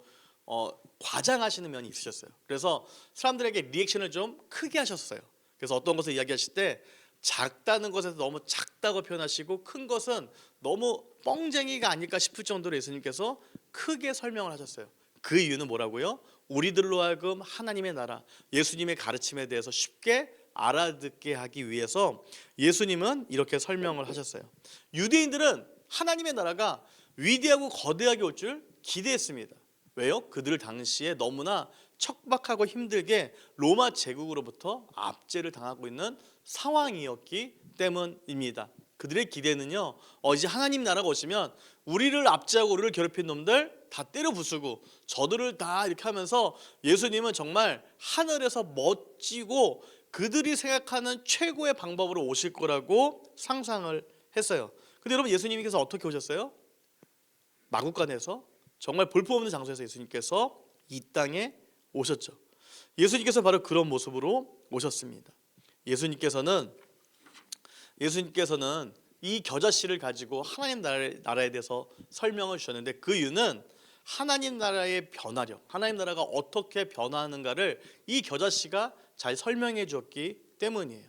과장하시는 면이 있으셨어요. 그래서 사람들에게 리액션을 좀 크게 하셨어요. 그래서 어떤 것을 이야기하실 때 작다는 것에서 너무 작다고 표현하시고 큰 것은 너무 뻥쟁이가 아닐까 싶을 정도로 예수님께서 크게 설명을 하셨어요. 그 이유는 뭐라고요? 우리들로 하여금 하나님의 나라, 예수님의 가르침에 대해서 쉽게 알아듣게 하기 위해서 예수님은 이렇게 설명을 하셨어요. 유대인들은 하나님의 나라가 위대하고 거대하게 올 줄 기대했습니다. 왜요? 그들 당시에 너무나 척박하고 힘들게 로마 제국으로부터 압제를 당하고 있는 상황이었기 때문입니다. 그들의 기대는요, 이제 하나님 나라가 오시면 우리를 압제하고 우리를 괴롭힌 놈들 다 때려 부수고 저들을 다 이렇게 하면서 예수님은 정말 하늘에서 멋지고 그들이 생각하는 최고의 방법으로 오실 거라고 상상을 했어요. 근데 여러분, 예수님께서 어떻게 오셨어요? 마구간에서 정말 볼품없는 장소에서 예수님께서 이 땅에 오셨죠. 예수님께서 바로 그런 모습으로 오셨습니다. 예수님께서는 이 겨자씨를 가지고 하나님 나라에 대해서 설명을 주셨는데 그 이유는 하나님 나라의 변화력, 하나님 나라가 어떻게 변화하는가를 이 겨자씨가 잘 설명해 주었기 때문이에요.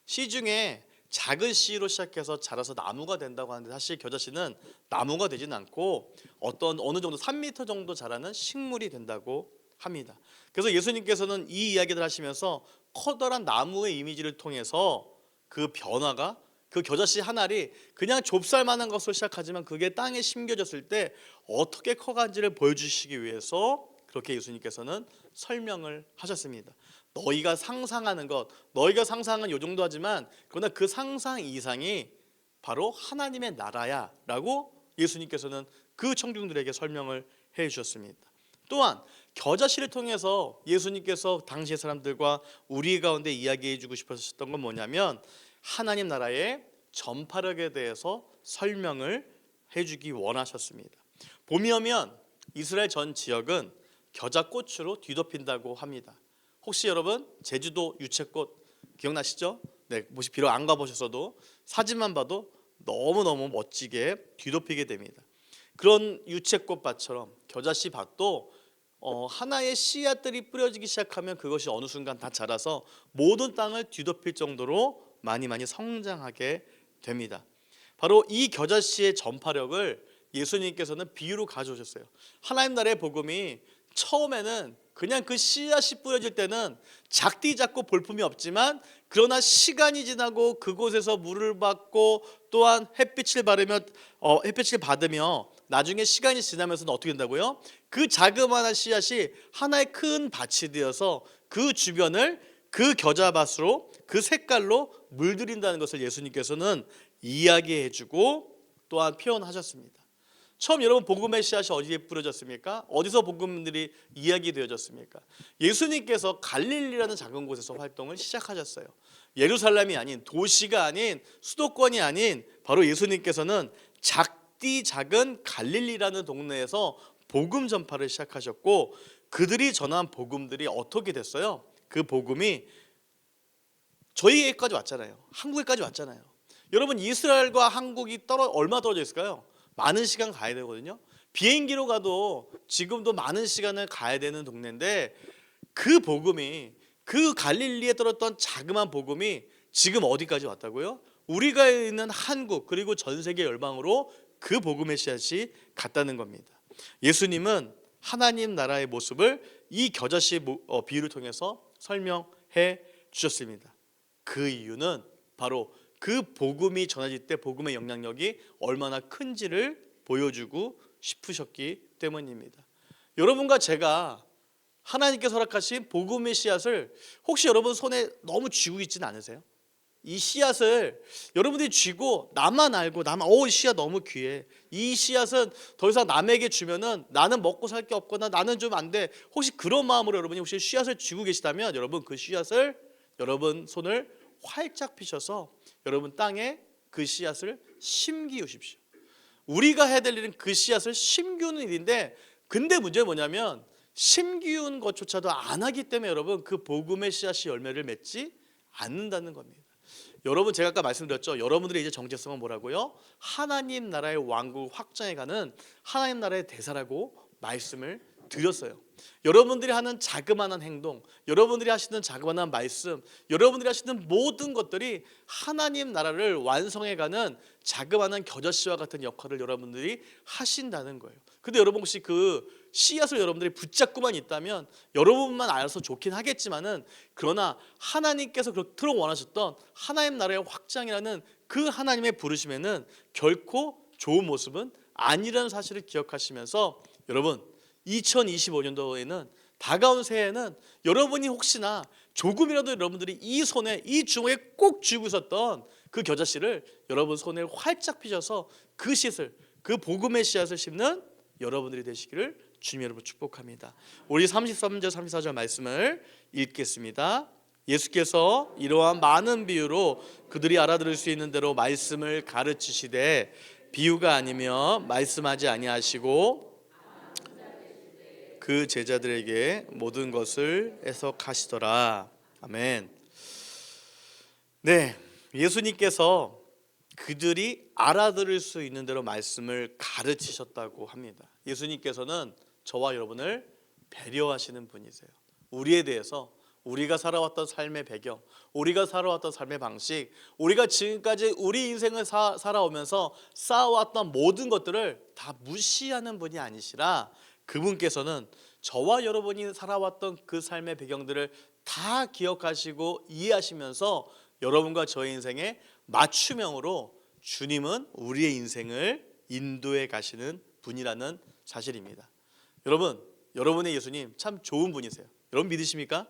씨 중에 작은 씨로 시작해서 자라서 나무가 된다고 하는데 사실 겨자씨는 나무가 되진 않고 어느 정도 3m 정도 자라는 식물이 된다고 합니다. 그래서 예수님께서는 이 이야기를 하시면서 커다란 나무의 이미지를 통해서 그 변화가 그 겨자씨 한 알이 그냥 좁쌀만한 것으로 시작하지만 그게 땅에 심겨졌을 때 어떻게 커간지를 보여주시기 위해서 그렇게 예수님께서는 설명을 하셨습니다. 너희가 상상하는 것, 너희가 상상은 요 정도 하지만 그러나 그 상상 이상이 바로 하나님의 나라야 라고 예수님께서는 그 청중들에게 설명을 해 주셨습니다. 또한 겨자씨를 통해서 예수님께서 당시의 사람들과 우리 가운데 이야기해 주고 싶으셨던 건 뭐냐면 하나님 나라의 전파력에 대해서 설명을 해주기 원하셨습니다. 봄이 오면 이스라엘 전 지역은 겨자꽃으로 뒤덮인다고 합니다. 혹시 여러분 제주도 유채꽃 기억나시죠? 네, 혹시 비록 안 가보셨어도 사진만 봐도 너무너무 멋지게 뒤덮이게 됩니다. 그런 유채꽃밭처럼 겨자씨 밭도 하나의 씨앗들이 뿌려지기 시작하면 그것이 어느 순간 다 자라서 모든 땅을 뒤덮일 정도로 많이 성장하게 됩니다. 바로 이 겨자씨의 전파력을 예수님께서는 비유로 가져오셨어요. 하나님 나라의 복음이 처음에는 그냥 그 씨앗이 뿌려질 때는 작디 작고 볼품이 없지만 그러나 시간이 지나고 그곳에서 물을 받고 또한 햇빛을 받으며 나중에 시간이 지나면서는 어떻게 된다고요? 그 자그마한 씨앗이 하나의 큰 밭이 되어서 그 주변을 그 겨자밭으로 그 색깔로 물들인다는 것을 예수님께서는 이야기해주고 또한 표현하셨습니다. 처음 여러분 복음의 씨앗이 어디에 뿌려졌습니까? 어디서 복음들이 이야기되어졌습니까? 예수님께서 갈릴리라는 작은 곳에서 활동을 시작하셨어요. 예루살렘이 아닌, 도시가 아닌, 수도권이 아닌 바로 예수님께서는 작디 작은 갈릴리라는 동네에서 복음 전파를 시작하셨고, 그들이 전한 복음들이 어떻게 됐어요? 그 복음이 저희에까지 왔잖아요. 한국에까지 왔잖아요. 여러분, 이스라엘과 한국이 얼마 떨어져 있을까요? 많은 시간 가야 되거든요. 비행기로 가도 지금도 많은 시간을 가야 되는 동네인데, 그 복음이, 그 갈릴리에 떨어졌던 자그마한 복음이 지금 어디까지 왔다고요? 우리가 있는 한국, 그리고 전 세계 열방으로 그 복음의 씨앗이 갔다는 겁니다. 예수님은 하나님 나라의 모습을 이 겨자씨 비유를 통해서 설명해 주셨습니다. 그 이유는 바로 그 복음이 전해질 때 복음의 영향력이 얼마나 큰지를 보여주고 싶으셨기 때문입니다. 여러분과 제가 하나님께서 허락하신 복음의 씨앗을 혹시 여러분 손에 너무 쥐고 있지는 않으세요? 이 씨앗을 여러분들이 쥐고 나만 알고, 이 씨앗 너무 귀해, 이 씨앗은 더 이상 남에게 주면은 나는 먹고 살 게 없거나 나는 좀 안 돼, 혹시 그런 마음으로 여러분이 혹시 씨앗을 쥐고 계시다면 여러분 그 씨앗을 여러분 손을 활짝 펴셔서 여러분 땅에 그 씨앗을 심기우십시오. 우리가 해야 될 일은 그 씨앗을 심기우는 일인데, 근데 문제는 뭐냐면 심기운 것조차도 안 하기 때문에 여러분 그 복음의 씨앗이 열매를 맺지 않는다는 겁니다. 여러분, 제가 아까 말씀드렸죠. 여러분들의 이제 정체성은 뭐라고요? 하나님 나라의 왕국 확장해 가는 하나님 나라의 대사라고 말씀을 드렸어요. 여러분들이 하는 자그마한 행동, 여러분들이 하시는 자그마한 말씀, 여러분들이 하시는 모든 것들이 하나님 나라를 완성해가는 자그마한 겨자씨와 같은 역할을 여러분들이 하신다는 거예요. 근데 여러분 혹시 그 씨앗을 여러분들이 붙잡고만 있다면 여러분만 알아서 좋긴 하겠지만은, 그러나 하나님께서 그토록 원하셨던 하나님 나라의 확장이라는 그 하나님의 부르심에는 결코 좋은 모습은 아니라는 사실을 기억하시면서, 여러분 2025년도에는 다가온 새해에는 여러분이 혹시나 조금이라도 여러분들이 이 손에, 이 주먹에 꼭 쥐고 있었던 그 겨자씨를 여러분 손에 활짝 펴셔서 그 씨앗을, 그 복음의 씨앗을 심는 여러분들이 되시기를 주님 여러분 축복합니다. 우리 33절 34절 말씀을 읽겠습니다. 예수께서 이러한 많은 비유로 그들이 알아들을 수 있는 대로 말씀을 가르치시되 비유가 아니며 말씀하지 아니하시고 그 제자들에게 모든 것을 해석하시더라. 아멘. 네, 예수님께서 그들이 알아들을 수 있는 대로 말씀을 가르치셨다고 합니다. 예수님께서는 저와 여러분을 배려하시는 분이세요. 우리에 대해서, 우리가 살아왔던 삶의 배경, 우리가 살아왔던 삶의 방식, 우리가 지금까지 우리 인생을 살아오면서 쌓아왔던 모든 것들을 다 무시하는 분이 아니시라, 그분께서는 저와 여러분이 살아왔던 그 삶의 배경들을 다 기억하시고 이해하시면서 여러분과 저의 인생에 맞춤형으로 주님은 우리의 인생을 인도해 가시는 분이라는 사실입니다. 여러분, 여러분의 예수님 참 좋은 분이세요. 여러분 믿으십니까?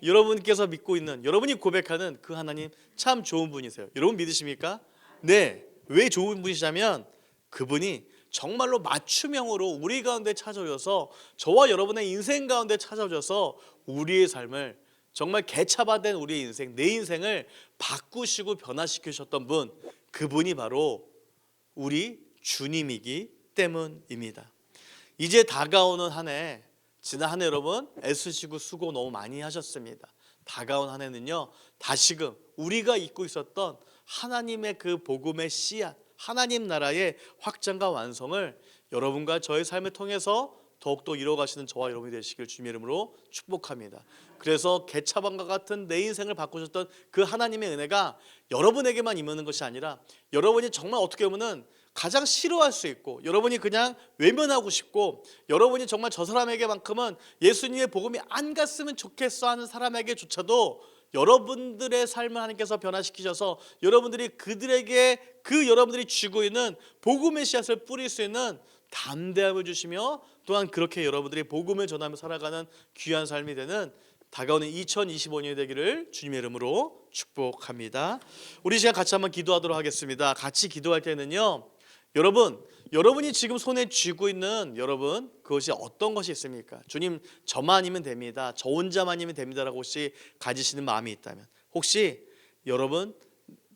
여러분께서 믿고 있는, 여러분이 고백하는 그 하나님 참 좋은 분이세요. 여러분 믿으십니까? 네. 왜 좋은 분이시냐면 그분이 정말로 맞춤형으로 우리 가운데 찾아오셔서, 저와 여러분의 인생 가운데 찾아오셔서 우리의 삶을, 정말 개차반된 우리의 인생, 내 인생을 바꾸시고 변화시키셨던 분, 그분이 바로 우리 주님이기 때문입니다. 이제 다가오는 한 해, 지난 한 해 여러분 애쓰시고 수고 너무 많이 하셨습니다. 다가온 한 해는요, 다시금 우리가 잊고 있었던 하나님의 그 복음의 씨앗, 하나님 나라의 확장과 완성을 여러분과 저의 삶을 통해서 더욱더 이뤄가시는 저와 여러분이 되시길 주님의 이름으로 축복합니다. 그래서 개차반과 같은 내 인생을 바꾸셨던 그 하나님의 은혜가 여러분에게만 임하는 것이 아니라, 여러분이 정말 어떻게 보면 가장 싫어할 수 있고, 여러분이 그냥 외면하고 싶고, 여러분이 정말 저 사람에게만큼은 예수님의 복음이 안 갔으면 좋겠어 하는 사람에게조차도 여러분들의 삶을 하나님께서 변화시키셔서 여러분들이 그들에게 그 여러분들이 쥐고 있는 복음의 씨앗을 뿌릴 수 있는 담대함을 주시며, 또한 그렇게 여러분들이 복음을 전하며 살아가는 귀한 삶이 되는 다가오는 2025년이 되기를 주님의 이름으로 축복합니다. 우리 시간 같이 한번 기도하도록 하겠습니다. 같이 기도할 때는요, 여러분이 지금 손에 쥐고 있는 여러분 그것이 어떤 것이 있습니까? 주님 저만이면 됩니다, 저 혼자만이면 됩니다라고 혹시 가지시는 마음이 있다면, 혹시 여러분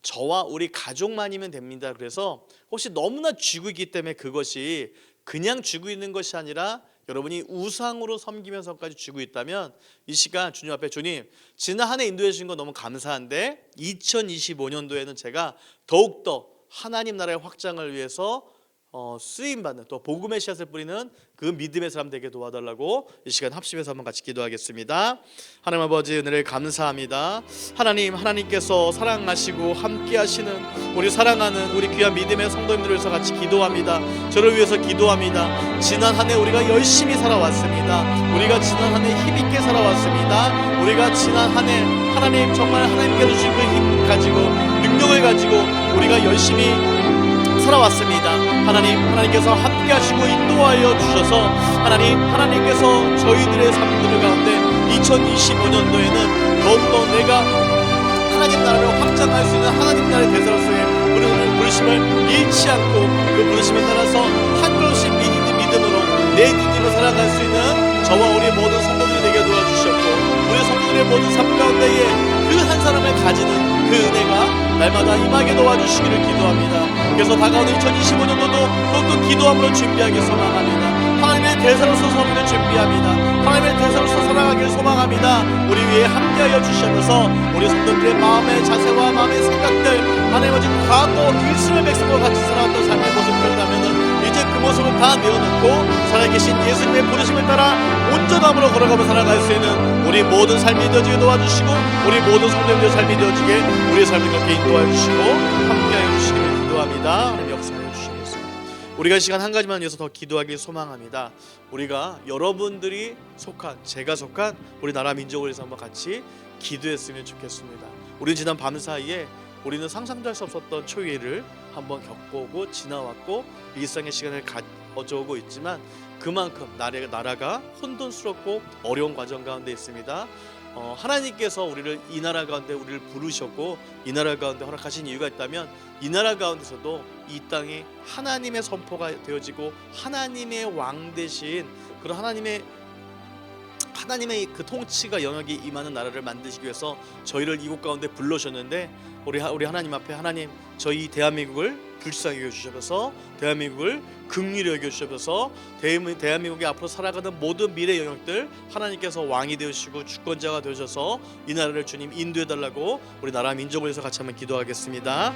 저와 우리 가족만이면 됩니다, 그래서 혹시 너무나 쥐고 있기 때문에 그것이 그냥 쥐고 있는 것이 아니라 여러분이 우상으로 섬기면서까지 쥐고 있다면, 이 시간 주님 앞에, 주님 지난 한 해 인도해 주신 거 너무 감사한데 2025년도에는 제가 더욱더 하나님 나라의 확장을 위해서 쓰임받는, 또 복음의 씨앗을 뿌리는 그 믿음의 사람 되게 도와달라고 이 시간 합심해서 한번 같이 기도하겠습니다. 하나님 아버지, 은혜를 감사합니다. 하나님께서 사랑하시고 함께 하시는 우리 사랑하는 우리 귀한 믿음의 성도님들을 위해서 같이 기도합니다. 저를 위해서 기도합니다. 지난 한 해 우리가 열심히 살아왔습니다. 우리가 지난 한 해 힘있게 살아왔습니다. 우리가 지난 한 해 하나님 정말 하나님께서 주신 그 힘 가지고, 능력을 가지고 우리가 열심히 살아왔습니다. 하나님께서 함께 하시고 인도하여 주셔서 하나님께서 저희들의 삶들 가운데 2025년도에는 더욱더 내가 하나님 나라를 확장할 수 있는 하나님 나라의 대사로서의 부르심을 잃지 않고 그 부르심에 따라서 한 걸음씩 믿음으로 내 믿음을 살아갈 수 있는 저와 우리 모든 성도들이 되게 도와주셨고, 우리 성도들의 모든 삶 가운데에 그 한 사람을 가지는 그 은혜가 날마다 임하게 도와주시기를 기도합니다. 그래서 다가오는 2025년도도 더욱더 기도함으로 준비하기 소망합니다. 하나님의 대사로서 서기를 준비합니다. 하나님의 대사로서 살아가기를 소망합니다. 우리 위에 함께하여 주시면서 우리 성도들의 마음의 자세와 마음의 생각들, 하나님 아버지 과거 일심의 백성과 같이 살아왔던 삶의 모습이었다면 이제 그 모습을 다 내어놓고 살아계신 예수님의 부르심을 따라 온전함으로 걸어가며 살아갈 수 있는 우리 모든 삶이 되어지게 도와주시고, 우리 모든 성도님들의 삶이 되어지게 우리의 삶을 그렇게 인도하여 주시고 함께하여 주시기를 기도합니다. 하나님 역사하여 주시겠습니다. 우리가 이 시간 한 가지만 위해서 더 기도하길 소망합니다. 우리가 여러분들이 속한, 제가 속한 우리 나라 민족을 위해서 한번 같이 기도했으면 좋겠습니다. 우리는 지난 밤 사이에 우리는 상상도 할 수 없었던 초유를 한번 겪어오고 지나왔고 일상의 시간을 가져오고 있지만, 그만큼 나라가 혼돈스럽고 어려운 과정 가운데 있습니다. 하나님께서 우리를 이 나라 가운데 우리를 부르셨고 이 나라 가운데 허락하신 이유가 있다면, 이 나라 가운데서도 이 땅에 하나님의 선포가 되어지고 하나님의 왕 대신 그런 하나님의 그 통치가 영역이 임하는 나라를 만드시기 위해서 저희를 이곳 가운데 불러주셨는데, 우리 하나님 앞에, 하나님 저희 대한민국을 불쌍히 여겨주셔서 대한민국을 긍휼히 여겨주셔서 대한민국이 앞으로 살아가는 모든 미래 영역들 하나님께서 왕이 되시고 주권자가 되셔서 이 나라를 주님 인도해달라고 우리 나라 민족을 위해서 같이 한번 기도하겠습니다.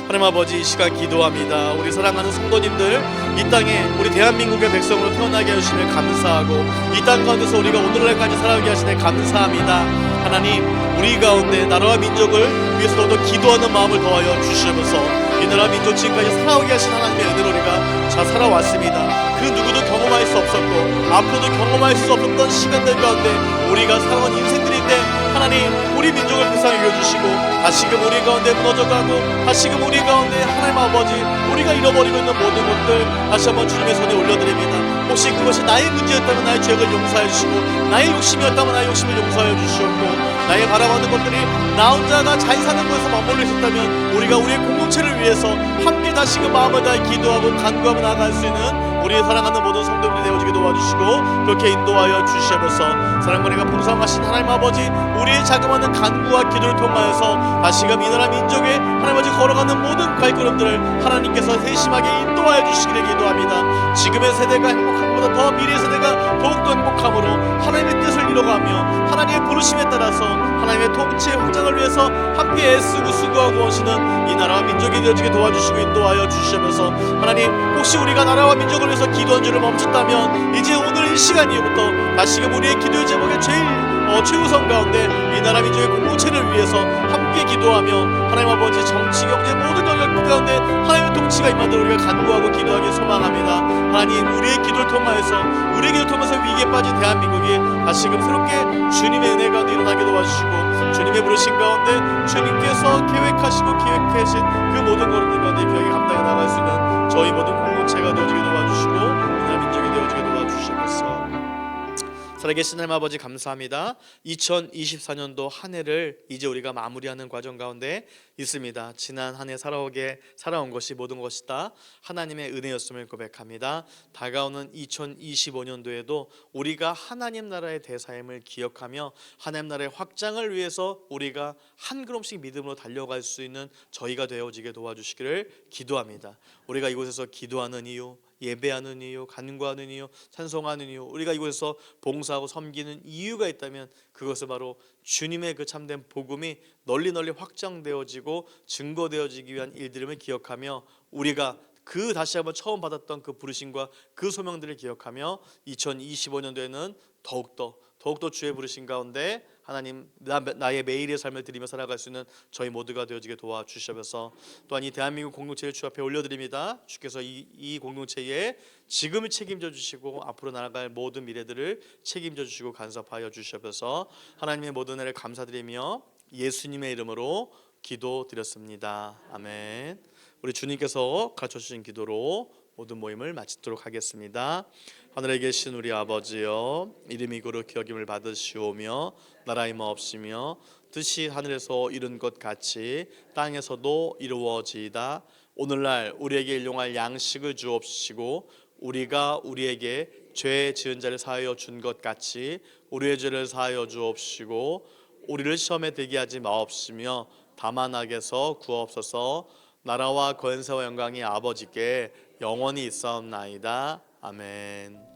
하나님 아버지, 이 시간 기도합니다. 우리 사랑하는 성도님들, 이 땅에 우리 대한민국의 백성으로 태어나게 하시니 감사하고, 이 땅 가운데서 우리가 오늘날까지 살아가게 하시니 감사합니다. 하나님, 우리 가운데 나라와 민족을 위해서 더욱더 기도하는 마음을 더하여 주시면서 이 나라 민족 지금까지 살아오게 하신 하나님의 은혜로 우리가 잘 살아왔습니다. 그 누구도 경험할 수 없었고 앞으로도 경험할 수 없었던 시간들 가운데 우리가 살아온 인생들인데, 하나님 우리 민족을 불쌍히 여겨주시고 다시금 우리 가운데 무너져가고 다시금 우리 가운데 하나님 아버지 우리가 잃어버리고 있는 모든 것들 다시 한번 주님의 손에 올려드립니다. 혹시 그것이 나의 문제였다면 나의 죄악을 용서해 주시고, 나의 욕심이었다면 나의 욕심을 용서해 주시옵고, 나의 바라보는 것들이 나 혼자가 잘 사는 곳에서 머물러 있었다면 우리가 우리의 공동체를 위해서 함께 다시금 마음을 다해 기도하고 간구하며 나아갈 수 있는 우리의 사랑하는 모든 성도들이 되어지게 도와주시고 그렇게 인도하여 주시면서 사랑과 은혜가 풍성하신 하나님 아버지, 우리의 자그마한 간구와 기도를 통하여서 다시금 이 나라 민족의 하나님 아버지 걸어가는 모든 발걸음들을 하나님께서 세심하게 인도하여 주시기를 기도합니다. 지금의 세대가 행복한 것보다 더 미래 세대가 더욱더 행복함으로 하나님의 뜻을 이뤄가며 하나님의 부르심에 따라서 하나님의 통치의 확장을 위해서 함께 애쓰고 수고하고 하시는 이 나라와 민족이 되어지게 도와주시고 인도하여 주시면서, 하나님 혹시 우리가 나라와 민족을 위해서 기도한 줄을 멈췄다면 이제 오늘 이 시간 이후부터 다시금 우리의 기도의 제목의 최우선 가운데 이 나라 민족의 공동체를 위해서 함께 기도하며 하나님 아버지 정치 경제 모든 영역 가운데 하나님의 통치가 임하도록 우리가 간구하고 기도하기 소망합니다. 하나님 우리의 기도를 통하여서 위기에 빠진 대한민국이 다시금 새롭게 주님의 은혜 가운데 일어나게 도와주시고, 주님의 부르신 가운데 주님께서 계획하시고 기획하신 그 모든 걸음들 가운데 귀하게 감당해 나갈 수 있는 저희 모든 공동체가 되어지게 도와주시고 이 나라 민족이 되어지게 도와주시면서 살아계신 하나님 아버지 감사합니다. 2024년도 한 해를 이제 우리가 마무리하는 과정 가운데 있습니다. 지난 한 해 살아온 것이 모든 것이 다 하나님의 은혜였음을 고백합니다. 다가오는 2025년도에도 우리가 하나님 나라의 대사임을 기억하며 하나님 나라의 확장을 위해서 우리가 한 걸음씩 믿음으로 달려갈 수 있는 저희가 되어지게 도와주시기를 기도합니다. 우리가 이곳에서 기도하는 이유, 예배하는 이유, 간구하는 이유, 찬송하는 이유, 우리가 이곳에서 봉사하고 섬기는 이유가 있다면 그것은 바로 주님의 그 참된 복음이 널리 확장되어지고 증거되어지기 위한 일들임을 기억하며 우리가 그 다시 한번 처음 받았던 그 부르심과 그 소명들을 기억하며 2025년도에는 더욱더 주의 부르심 가운데 하나님 나의 매일의 삶을 드리며 살아갈 수 있는 저희 모두가 되어지게 도와주셔서 또한 이 대한민국 공동체를 주 앞에 올려드립니다. 주께서 이 공동체에 지금을 책임져 주시고 앞으로 나아갈 모든 미래들을 책임져 주시고 간섭하여 주셔서 하나님의 모든 은혜를 감사드리며 예수님의 이름으로 기도드렸습니다. 아멘. 우리 주님께서 가르쳐주신 기도로 모든 모임을 마치도록 하겠습니다. 하늘에 계신 우리 아버지여, 이름이 거룩히 여김을 받으시오며 나라의 마옵시며 뜻이 하늘에서 이룬 것 같이 땅에서도 이루어지이다. 오늘날 우리에게 일용할 양식을 주옵시고 우리가 우리에게 죄 지은 자를 사하여 준 것 같이 우리의 죄를 사하여 주옵시고 우리를 시험에 들게 하지 마옵시며 다만 악에서 구하옵소서. 나라와 권세와 영광이 아버지께 영원히 있사옵나이다. 아멘.